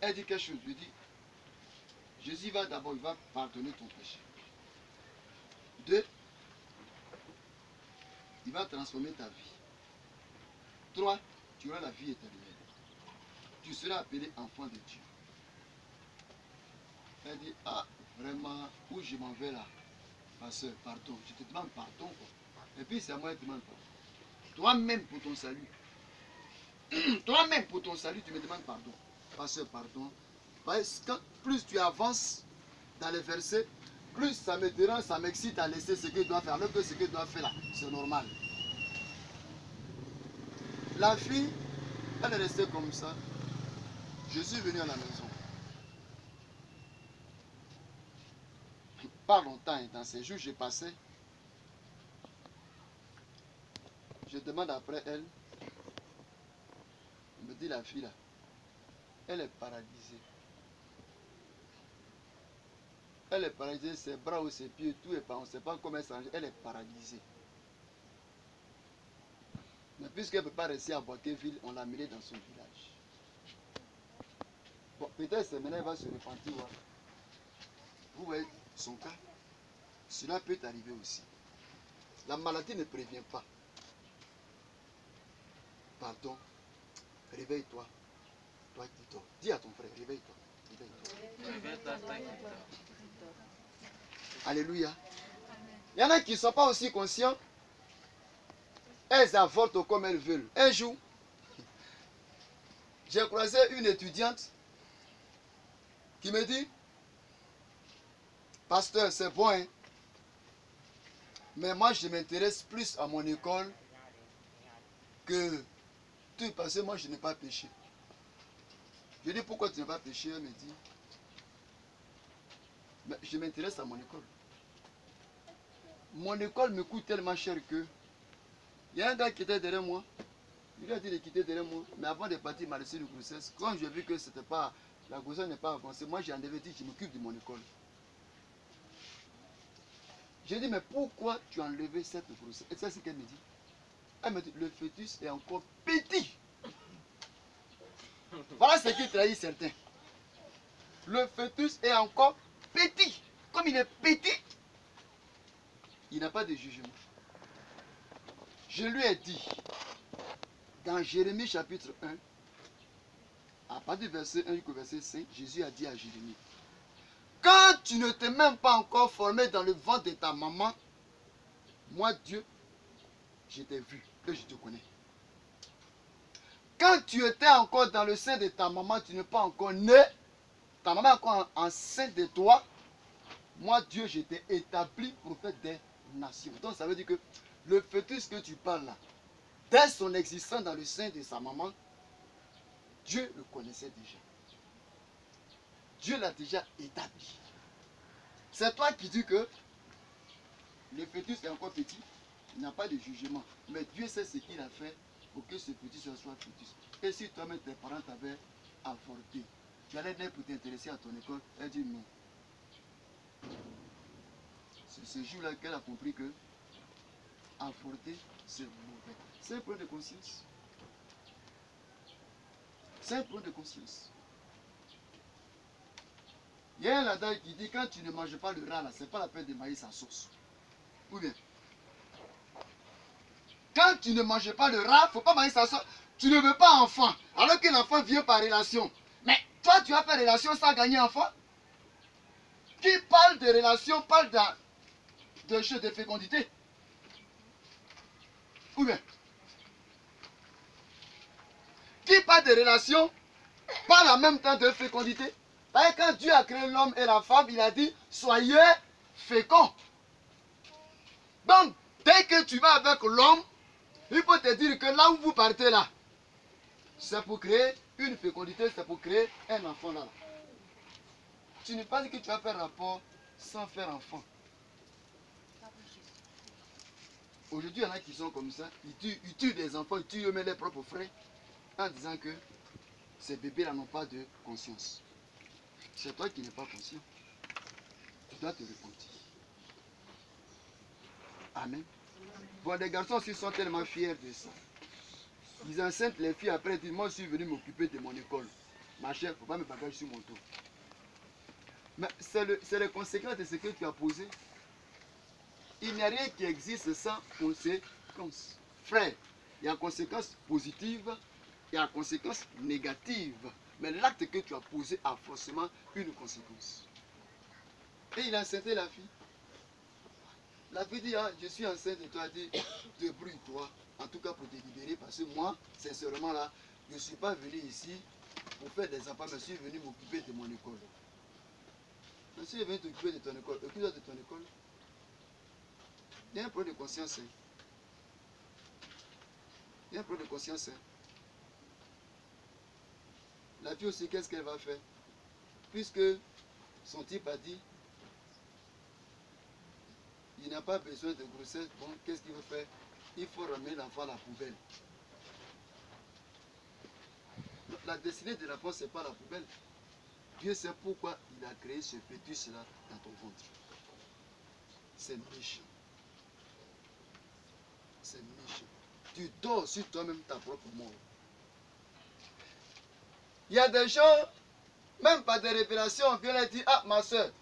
Elle dit quelque chose. Elle dit, Jésus va d'abord, il va pardonner ton péché. 2, il va transformer ta vie. 3, tu auras la vie éternelle. Tu seras appelé enfant de Dieu. Elle dit, ah, vraiment, où je m'en vais là? Ma soeur, pardon, je te demande pardon. Quoi. Et puis c'est à moi qui te demande pardon. Toi-même pour ton salut. Toi-même pour ton salut, tu me demandes pardon. Ma soeur, pardon. Parce que plus tu avances dans les versets, plus ça me dérange, ça m'excite à laisser ce qu'il doit faire. Alors que ce qu'il doit faire là, c'est normal. La fille, elle est restée comme ça. Je suis venu à la maison. Pas longtemps, dans ces jours, j'ai passé. Je demande après elle. Elle me dit, la fille là, elle est paralysée. Elle est paralysée, ses bras ou ses pieds, tout est pas. On ne sait pas comment elle s'arrange. Elle est paralysée. Mais puisqu'elle ne peut pas rester à Boiteville, on l'a amenée dans son village. Bon, peut-être que maintenant elle va se repentir. Ouais. Vous voyez son cas. Cela peut arriver aussi. La maladie ne prévient pas. Pardon. Réveille-toi. Toi qui dors. Dis à ton frère, réveille-toi. Réveille-toi. Alléluia. Il y en a qui ne sont pas aussi conscients. Elles avortent comme elles veulent. Un jour, j'ai croisé une étudiante qui me dit, pasteur, c'est bon, hein? Mais moi, je m'intéresse plus à mon école que tout, parce que moi, je n'ai pas péché. Je dis, pourquoi tu n'as pas péché? Elle me dit, mais je m'intéresse à mon école. Mon école me coûte tellement cher que il y a un gars qui était derrière moi. Il a dit de quitter derrière moi. Mais avant de partir, il m'a laissé une grossesse. Quand j'ai vu que c'était pas, la grossesse n'est pas avancée, moi j'ai enlevé dit, je m'occupe de mon école. J'ai dit, mais pourquoi tu as enlevé cette grossesse? Et c'est ce qu'elle me dit. Elle me dit, le fœtus est encore petit. Voilà ce qui trahit certains. Le fœtus est encore petit. Comme il est petit, il n'a pas de jugement. Je lui ai dit, dans Jérémie chapitre 1, à partir du verset 1 jusqu'au verset 5, Jésus a dit à Jérémie, quand tu ne t'es même pas encore formé dans le ventre de ta maman, moi Dieu, je t'ai vu et je te connais. Quand tu étais encore dans le sein de ta maman, tu n'es pas encore né, ta maman est encore enceinte de toi, moi Dieu, je t'ai établi prophète des nations. Donc ça veut dire que le fœtus que tu parles là, dès son existence dans le sein de sa maman, Dieu le connaissait déjà. Dieu l'a déjà établi. C'est toi qui dis que le fœtus est encore petit, il n'a pas de jugement. Mais Dieu sait ce qu'il a fait pour que ce fœtus soit fœtus. Et si toi-même tes parents t'avaient avorté, tu allais naître pour t'intéresser à ton école, elle dit non. C'est ce jour-là qu'elle a compris que avorter, c'est mauvais. C'est un problème de conscience. C'est un problème de conscience. Il y a un adage qui dit, quand tu ne manges pas le rat, là, c'est pas la peine de mailler sa sauce. Ou bien, quand tu ne manges pas le rat, il ne faut pas mailler sa sauce. Tu ne veux pas enfant, alors qu'un enfant vient par relation. Mais toi, tu as fait relation sans gagner enfant. Qui parle de relation, parle de jeu de fécondité. Ou bien, qui parle de relation, parle en même temps de fécondité. Parce que quand Dieu a créé l'homme et la femme, il a dit, soyez féconds. Donc, dès que tu vas avec l'homme, il faut te dire que là où vous partez là, c'est pour créer une fécondité, c'est pour créer un enfant là. Tu ne pas dit que tu vas faire rapport sans faire enfant. Aujourd'hui, il y en a qui sont comme ça. Ils tuent des enfants, ils tuent eux-mêmes leurs propres frères en disant que ces bébés-là n'ont pas de conscience. C'est toi qui n'es pas conscient. Tu dois te repentir. Amen. Bon, les garçons aussi sont tellement fiers de ça. Ils enceintent les filles après, ils disent, moi je suis venu m'occuper de mon école. Ma chère, il ne faut pas me bagager sur mon dos. Mais c'est les conséquences de ce que tu as posé. Il n'y a rien qui existe sans conséquences. Frère, il y a conséquences positives, il y a conséquences négatives. Mais l'acte que tu as posé a forcément une conséquence. Et il a enceinté la fille. La fille dit, ah, je suis enceinte de toi, elle dit, débrouille-toi, en tout cas pour te libérer, parce que moi, sincèrement là, je ne suis pas venu ici pour faire des enfants, mais je suis venu m'occuper de mon école. Je suis venu t'occuper de ton école, occupe-toi de ton école. Il y a un problème de conscience. Il y a un problème de conscience. La fille aussi, qu'est-ce qu'elle va faire? Puisque son type a dit, il n'a pas besoin de grossesse, bon, qu'est-ce qu'il veut faire? Il faut ramener l'enfant à la poubelle. La destinée de l'enfant, ce n'est pas la poubelle. Dieu sait pourquoi il a créé ce fœtus-là dans ton ventre. C'est méchant. C'est méchant. Tu dors sur toi-même ta propre mort. Il y a des gens, même par des révélations, on vient leur dire, ah ma soeur,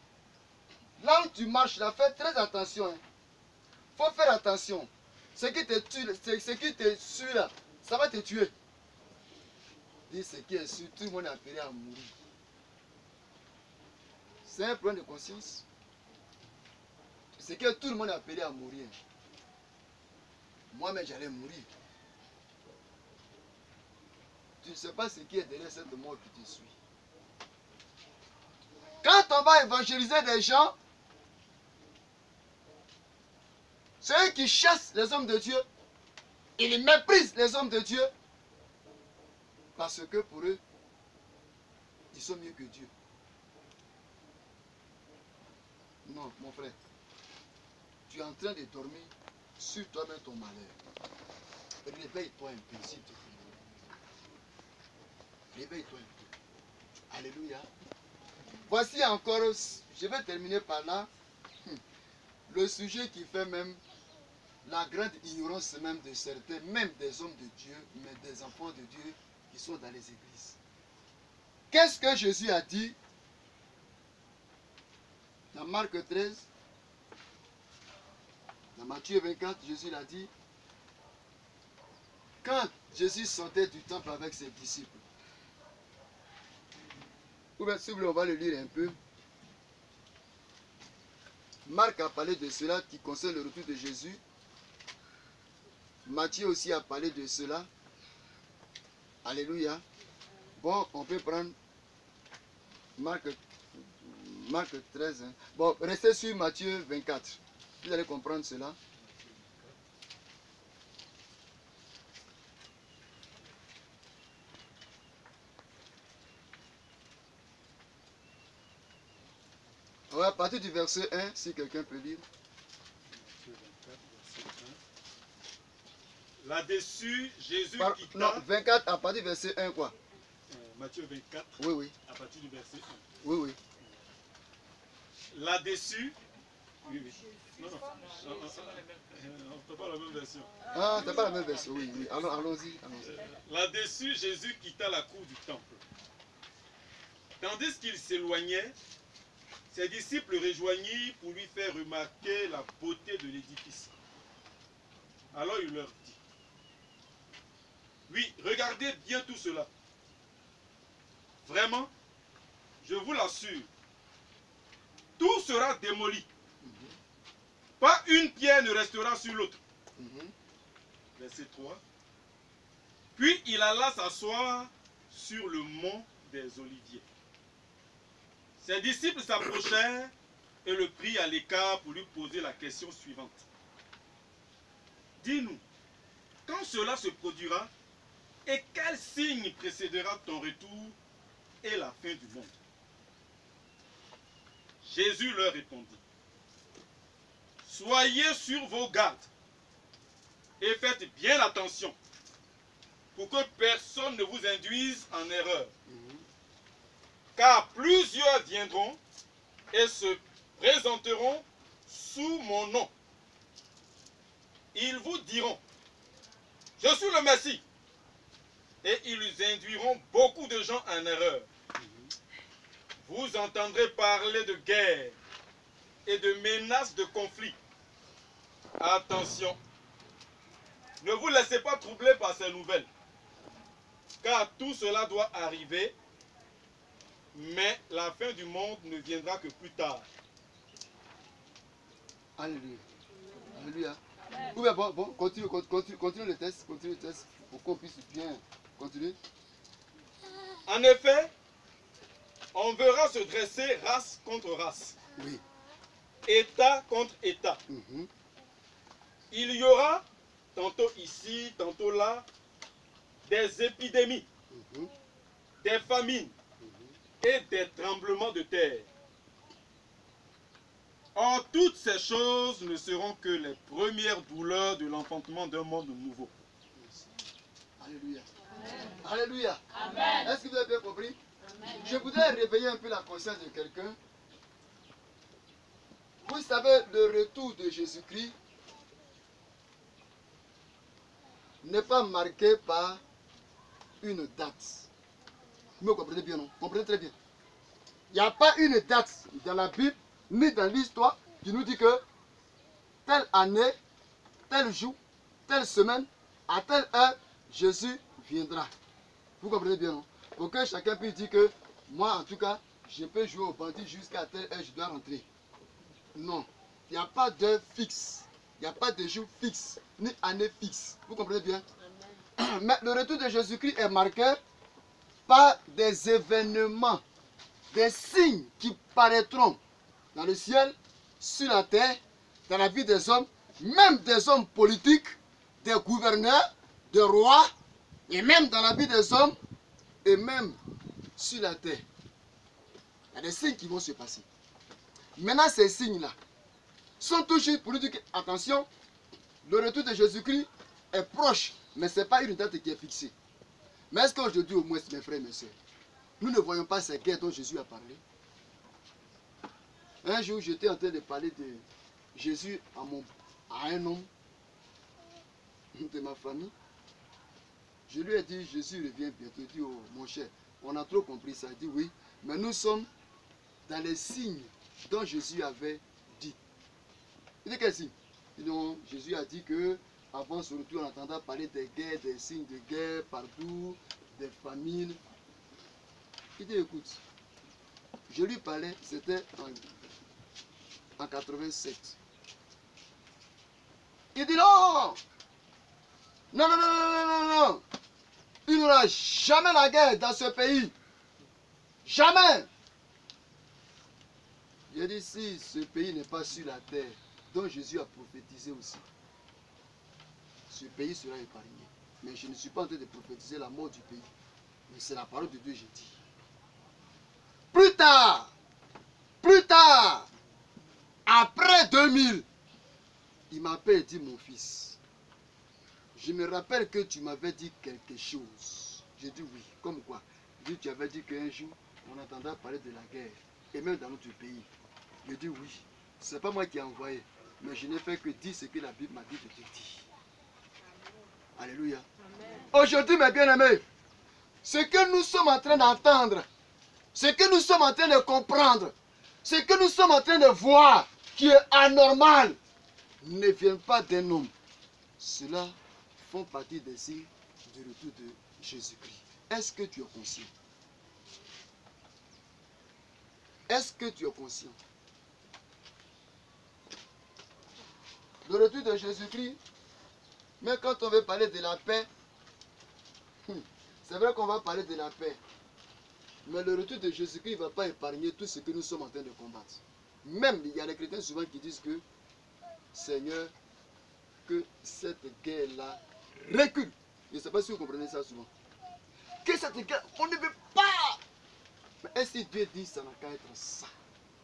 là où tu marches, là, fais très attention. Il faut faire attention. Ce qui te tue, ce qui te suit là, ça va te tuer. Dis ce qui est sûr, tout le monde est appelé à mourir. C'est un problème de conscience. C'est que tout le monde est appelé à mourir. Moi-même, j'allais mourir. Tu ne sais pas ce qui est derrière cette mort qui te suit. Quand on va évangéliser des gens, ceux qui chassent les hommes de Dieu, ils méprisent les hommes de Dieu, parce que pour eux, ils sont mieux que Dieu. Non, mon frère, tu es en train de dormir sur toi-même ton malheur. Réveille-toi un peu, s'il te plaît. Réveille-toi un peu. Alléluia. Voici encore, je vais terminer par là, le sujet qui fait même la grande ignorance même de certains, même des hommes de Dieu, mais des enfants de Dieu qui sont dans les églises. Qu'est-ce que Jésus a dit dans Marc 13, dans Matthieu 24, Jésus l'a dit, quand Jésus sortait du temple avec ses disciples, ou bien si vous voulez, on va le lire un peu. Marc a parlé de cela qui concerne le retour de Jésus. Matthieu aussi a parlé de cela. Alléluia. Bon, on peut prendre Marc 13. Hein. Bon, restez sur Matthieu 24. Vous allez comprendre cela. On va partir du verset 1, si quelqu'un peut lire. Là-dessus, Jésus quitta... Non, 24 à partir du verset 1 quoi. Matthieu 24, oui, oui. à partir du verset 1. Oui, oui. Là-dessus... Oui, oui. Non, non. On n'a pas la même version. Ah, t'as pas la même version, oui, oui. Allons-y. Là-dessus, Jésus quitta la cour du temple. Tandis qu'il s'éloignait, ses disciples rejoignirent pour lui faire remarquer la beauté de l'édifice. Alors il leur dit, oui, regardez bien tout cela. Vraiment, je vous l'assure, tout sera démoli. Pas une pierre ne restera sur l'autre. Verset 3. Puis il alla s'asseoir sur le mont des Oliviers. Ses disciples s'approchèrent et le prirent à l'écart pour lui poser la question suivante. Dis-nous, quand cela se produira, et quel signe précédera ton retour et la fin du monde? Jésus leur répondit, soyez sur vos gardes Et faites bien attention pour que personne ne vous induise en erreur. Car plusieurs viendront et se présenteront sous mon nom. Ils vous diront, je suis le Messie. Et ils induiront beaucoup de gens en erreur. Vous entendrez parler de guerre et de menaces de conflit. Attention, ne vous laissez pas troubler par ces nouvelles, car tout cela doit arriver, mais la fin du monde ne viendra que plus tard. Alléluia. Alléluia. Ou bien bon, continue le test, pour qu'on puisse bien continuer. En effet, on verra se dresser race contre race, Oui. État contre État. Il y aura, tantôt ici, tantôt là, des épidémies, des famines et des tremblements de terre. Or, toutes ces choses ne seront que les premières douleurs de l'enfantement d'un monde nouveau. Alléluia. Alléluia. Est-ce que vous avez bien compris? Je voudrais réveiller un peu la conscience de quelqu'un. Vous savez, le retour de Jésus-Christ n'est pas marqué par une date. Vous me comprenez bien, non? Vous comprenez très bien. Il n'y a pas une date dans la Bible, ni dans l'histoire, qui nous dit que telle année, tel jour, telle semaine, à telle heure, Jésus viendra. Vous comprenez bien, non? Pour que chacun puisse dire que moi, en tout cas, je peux jouer au bandit jusqu'à telle heure, je dois rentrer. Non. Il n'y a pas d'heure fixe. Il n'y a pas de jour fixe, ni année fixe. Vous comprenez bien? Mais le retour de Jésus-Christ est marqué par des événements, des signes qui paraîtront dans le ciel, sur la terre, dans la vie des hommes, même des hommes politiques, des gouverneurs, des rois, et même dans la vie des hommes, et même sur la terre. Il y a des signes qui vont se passer. Maintenant, ces signes-là sont toujours pour nous dire que, attention, le retour de Jésus-Christ est proche, mais ce n'est pas une date qui est fixée. Mais est-ce qu'aujourd'hui, au moins, mes frères et mes soeurs, nous ne voyons pas ces guerres dont Jésus a parlé? Un jour, j'étais en train de parler de Jésus à un homme de ma famille. Je lui ai dit, Jésus revient bientôt. Il dit, oh mon cher, on a trop compris ça. Il dit, oui, mais nous sommes dans les signes dont Jésus avait dit. Il dit, quel signe? Il dit, non, Jésus a dit que avant son retour, on entendait parler des guerres, des signes de guerre partout, des famines. Il dit, écoute, je lui parlais, c'était en 87. Il dit, non, non, non, non, non, non, non. Il n'y aura jamais la guerre dans ce pays. Jamais. J'ai dit, si ce pays n'est pas sur la terre, dont Jésus a prophétisé aussi, ce pays sera épargné. Mais je ne suis pas en train de prophétiser la mort du pays. Mais c'est la parole de Dieu, j'ai dit. Plus tard, après 2000, il m'appelle et dit, mon fils, je me rappelle que tu m'avais dit quelque chose. J'ai dit oui, comme quoi? Dit, tu avais dit qu'un jour, on entendra parler de la guerre, et même dans notre pays. J'ai dit oui, c'est pas moi qui ai envoyé, mais je n'ai fait que dire ce que la Bible m'a dit de te dire. Alléluia. Aujourd'hui, mes bien-aimés, ce que nous sommes en train d'entendre, ce que nous sommes en train de comprendre, ce que nous sommes en train de voir, qui est anormal, ne vient pas d'un homme. Cela font partie des signes du retour de Jésus-Christ. Est-ce que tu es conscient? Est-ce que tu es conscient? Le retour de Jésus-Christ, mais quand on veut parler de la paix, c'est vrai qu'on va parler de la paix. Mais le retour de Jésus-Christ ne va pas épargner tout ce que nous sommes en train de combattre. Même, il y a des chrétiens souvent qui disent que, Seigneur, que cette guerre-là recule. Je ne sais pas si vous comprenez ça souvent. Que cette guerre, on ne veut pas. Mais est-ce que Dieu dit ça n'a qu'à être ça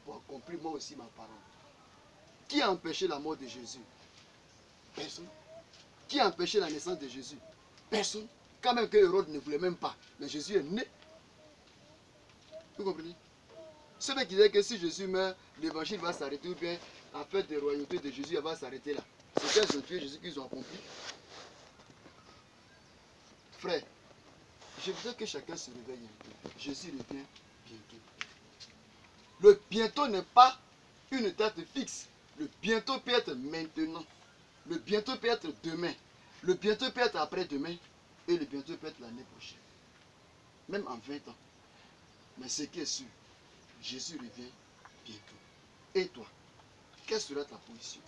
pour accomplir moi aussi ma parole? Qui a empêché la mort de Jésus? Personne. Qui a empêché la naissance de Jésus? Personne. Quand même que Hérode ne voulait même pas. Mais Jésus est né. Vous comprenez? Ceux qui disaient que si Jésus meurt, l'évangile va s'arrêter, ou bien la fête des royautés de Jésus elle va s'arrêter là. C'est qu'elles ont tué Jésus qu'ils ont accompli. Frère, je voudrais que chacun se réveille un peu. Jésus revient bientôt. Le bientôt n'est pas une date fixe. Le bientôt peut être maintenant. Le bientôt peut être demain. Le bientôt peut être après-demain. Et le bientôt peut être l'année prochaine. Même en 20 ans. Mais ce qui est sûr, Jésus revient bientôt. Et toi, quelle sera ta position?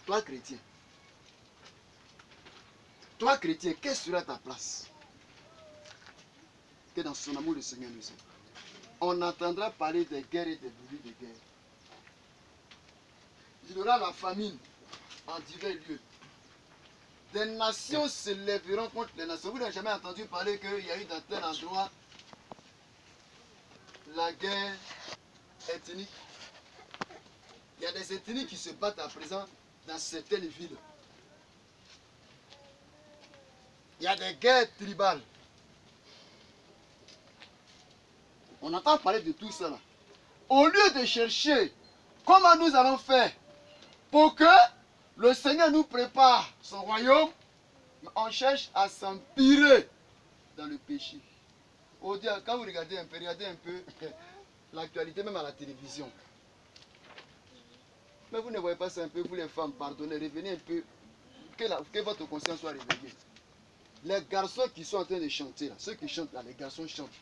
Toi chrétien. Toi chrétien, quelle sera ta place? Que dans son amour le Seigneur nous aide. On entendra parler des guerres et des bruits de guerre. Il y aura la famine en divers lieux. Des nations se lèveront contre les nations. Vous n'avez jamais entendu parler qu'il y a eu dans tel endroit la guerre ethnique. Il y a des ethnies qui se battent à présent dans certaines villes. Il y a des guerres tribales. On entend parler de tout ça là. Au lieu de chercher comment nous allons faire pour que le Seigneur nous prépare son royaume, on cherche à s'empirer dans le péché. Oh Dieu, quand vous regardez un peu l'actualité même à la télévision. Mais vous ne voyez pas ça un peu, vous les femmes, pardonnez, revenez un peu, que votre conscience soit réveillée. Les garçons qui sont en train de chanter là, ceux qui chantent là, les garçons chantent.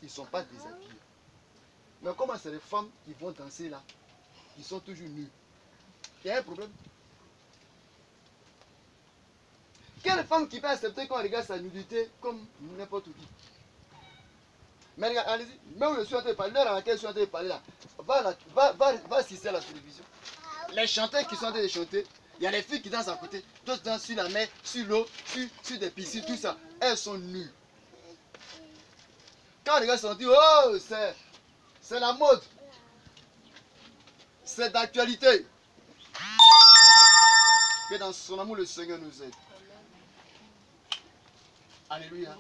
Ils ne sont pas déshabillés. Mais comment c'est les femmes qui vont danser là? Ils sont toujours nus. Il y a un problème. Quelle femme qui peut accepter qu'on regarde sa nudité comme n'importe qui? Mais regarde, allez-y, même je suis en train de parler, l'heure à laquelle je suis en train de parler là, va assister à la télévision. Les chanteurs qui sont en train de chanter, il y a les filles qui dansent à côté, d'autres dansent sur la mer, sur l'eau, sur des piscines, tout ça. Elles sont nues. Quand les gars sont dit, oh, c'est la mode. C'est d'actualité. Que dans son amour, le Seigneur nous aide. Alléluia.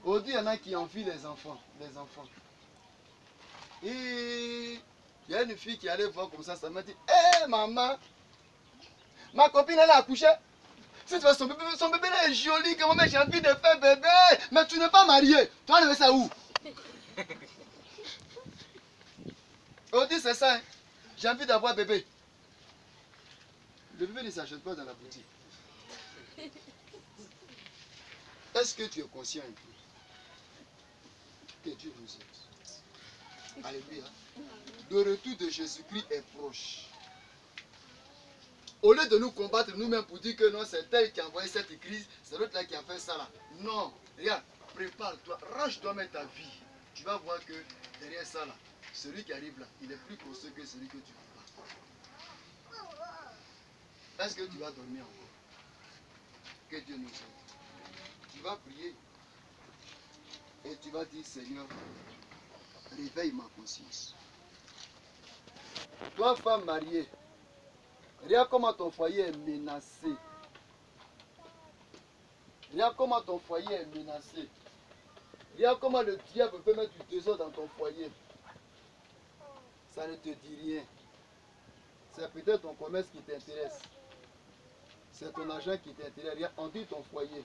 On dit, il y en a qui envient les enfants. Et il y a une fille qui allait voir comme ça m'a dit, hé maman, ma copine elle a accouché. Si tu vois son bébé là est joli, que moi j'ai envie de faire bébé, mais tu n'es pas marié. Tu vas lever ça où? On dit c'est ça, hein? J'ai envie d'avoir bébé. Le bébé ne s'achète pas dans la boutique. Est-ce que tu es conscient un peu que Dieu nous aide? Alléluia. Le retour de Jésus-Christ est proche. Au lieu de nous combattre nous-mêmes pour dire que non, c'est tel qui a envoyé cette crise, c'est l'autre là qui a fait ça là. Non, regarde, prépare-toi, range toi-même ta vie. Tu vas voir que derrière ça là, celui qui arrive là, il est plus costaud que celui que tu vois pas. Est-ce que tu vas dormir encore? Que Dieu nous aide. Tu vas prier et tu vas dire, Seigneur, réveille ma conscience. Toi, femme mariée, regarde comment ton foyer est menacé. Regarde comment ton foyer est menacé. Regarde comment le diable peut mettre du désordre dans ton foyer. Ça ne te dit rien. C'est peut-être ton commerce qui t'intéresse. C'est ton argent qui t'intéresse. Regarde, on dit ton foyer.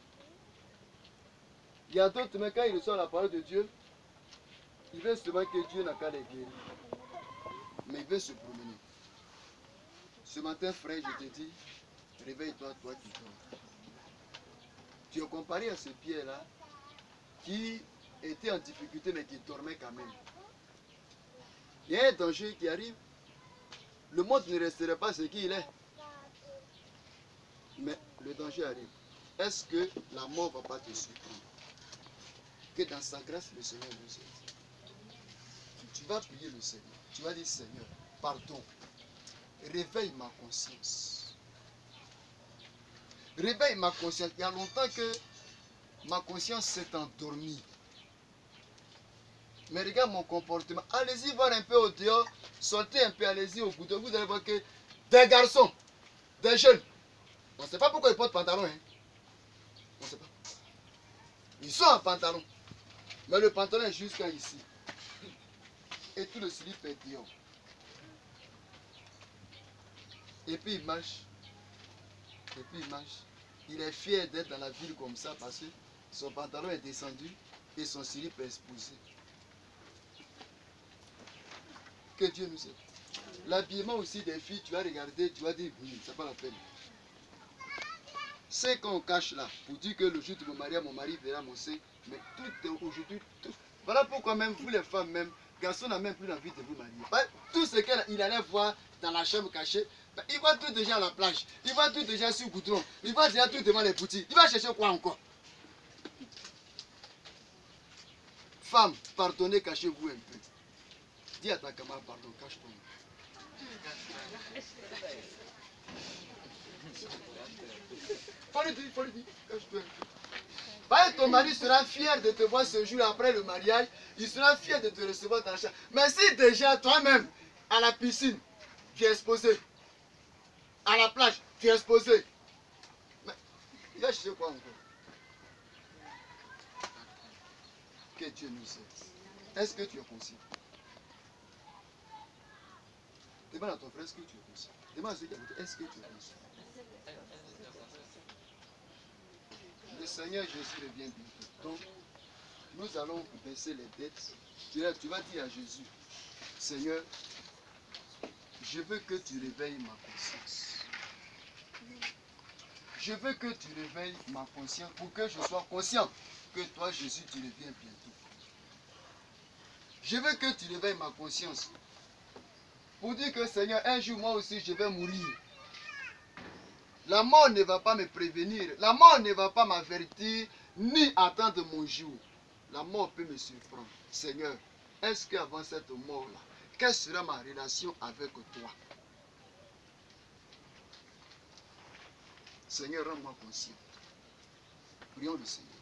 Il y a d'autres, mais quand ils reçoivent la parole de Dieu, ils veulent seulement que Dieu n'a qu'à les guérir. Mais ils veulent se promener. Ce matin, frère, je te dis, réveille-toi, toi qui dors. Tu es comparé à ce Pierre-là, qui était en difficulté, mais qui dormait quand même. Il y a un danger qui arrive. Le monde ne resterait pas ce qu'il est. Mais le danger arrive. Est-ce que la mort ne va pas te surprendre? Que dans sa grâce, le Seigneur nous aide. Tu vas prier le Seigneur. Tu vas dire, Seigneur, pardon. Réveille ma conscience. Réveille ma conscience. Il y a longtemps que ma conscience s'est endormie. Mais regarde mon comportement. Allez-y voir un peu au dehors. Sortez un peu, allez-y au bout de vous. Vous allez voir que des garçons, des jeunes, On ne sait pas pourquoi ils portent pantalon. Hein. On ne sait pas. Ils sont en pantalon. Mais le pantalon est jusqu'à ici. Et tout le slip est dehors. Et puis il marche. Et puis il marche. Il est fier d'être dans la ville comme ça parce que son pantalon est descendu et son slip est exposé. Que Dieu nous aide. L'habillement aussi des filles, tu vas regarder, tu vas dire, c'est pas la peine. C'est qu'on cache là, pour dire que le jour de mon mari verra mon sein, mais tout est aujourd'hui, tout. Voilà pourquoi même vous les femmes, même, garçon n'a même plus envie de vous marier. Tout ce qu'il allait voir dans la chambre cachée, il voit tout déjà à la plage, il voit tout déjà sur le goudron, il voit déjà tout devant les boutiques, il va chercher quoi encore? Femme, pardonnez, cachez-vous un peu. Dis à ta camarade, pardon, cache-toi. Faut le dire, cache-toi. Parce que ton mari sera fier de te voir ce jour après le mariage, il sera fier de te recevoir dans la chambre. Mais si déjà toi-même, à la piscine, tu es exposé, à la plage, tu es exposé, mais il va chercher quoi encore? Que Dieu nous aide. Est-ce que tu es conscient? Demande à ton frère, est-ce que tu es conscient? Demande à celui qui a voté, est-ce que tu es conscient? Le Seigneur Jésus revient bientôt. Donc, nous allons baisser les têtes. Tu vas dire à Jésus, Seigneur, je veux que tu réveilles ma conscience. Je veux que tu réveilles ma conscience pour que je sois conscient que toi, Jésus, tu reviens bientôt. Je veux que tu réveilles ma conscience pour dire que, Seigneur, un jour, moi aussi, je vais mourir. La mort ne va pas me prévenir, la mort ne va pas m'avertir, ni attendre mon jour. La mort peut me surprendre. Seigneur, est-ce qu'avant cette mort-là, quelle sera ma relation avec toi? Seigneur, rends-moi conscient. Prions le Seigneur.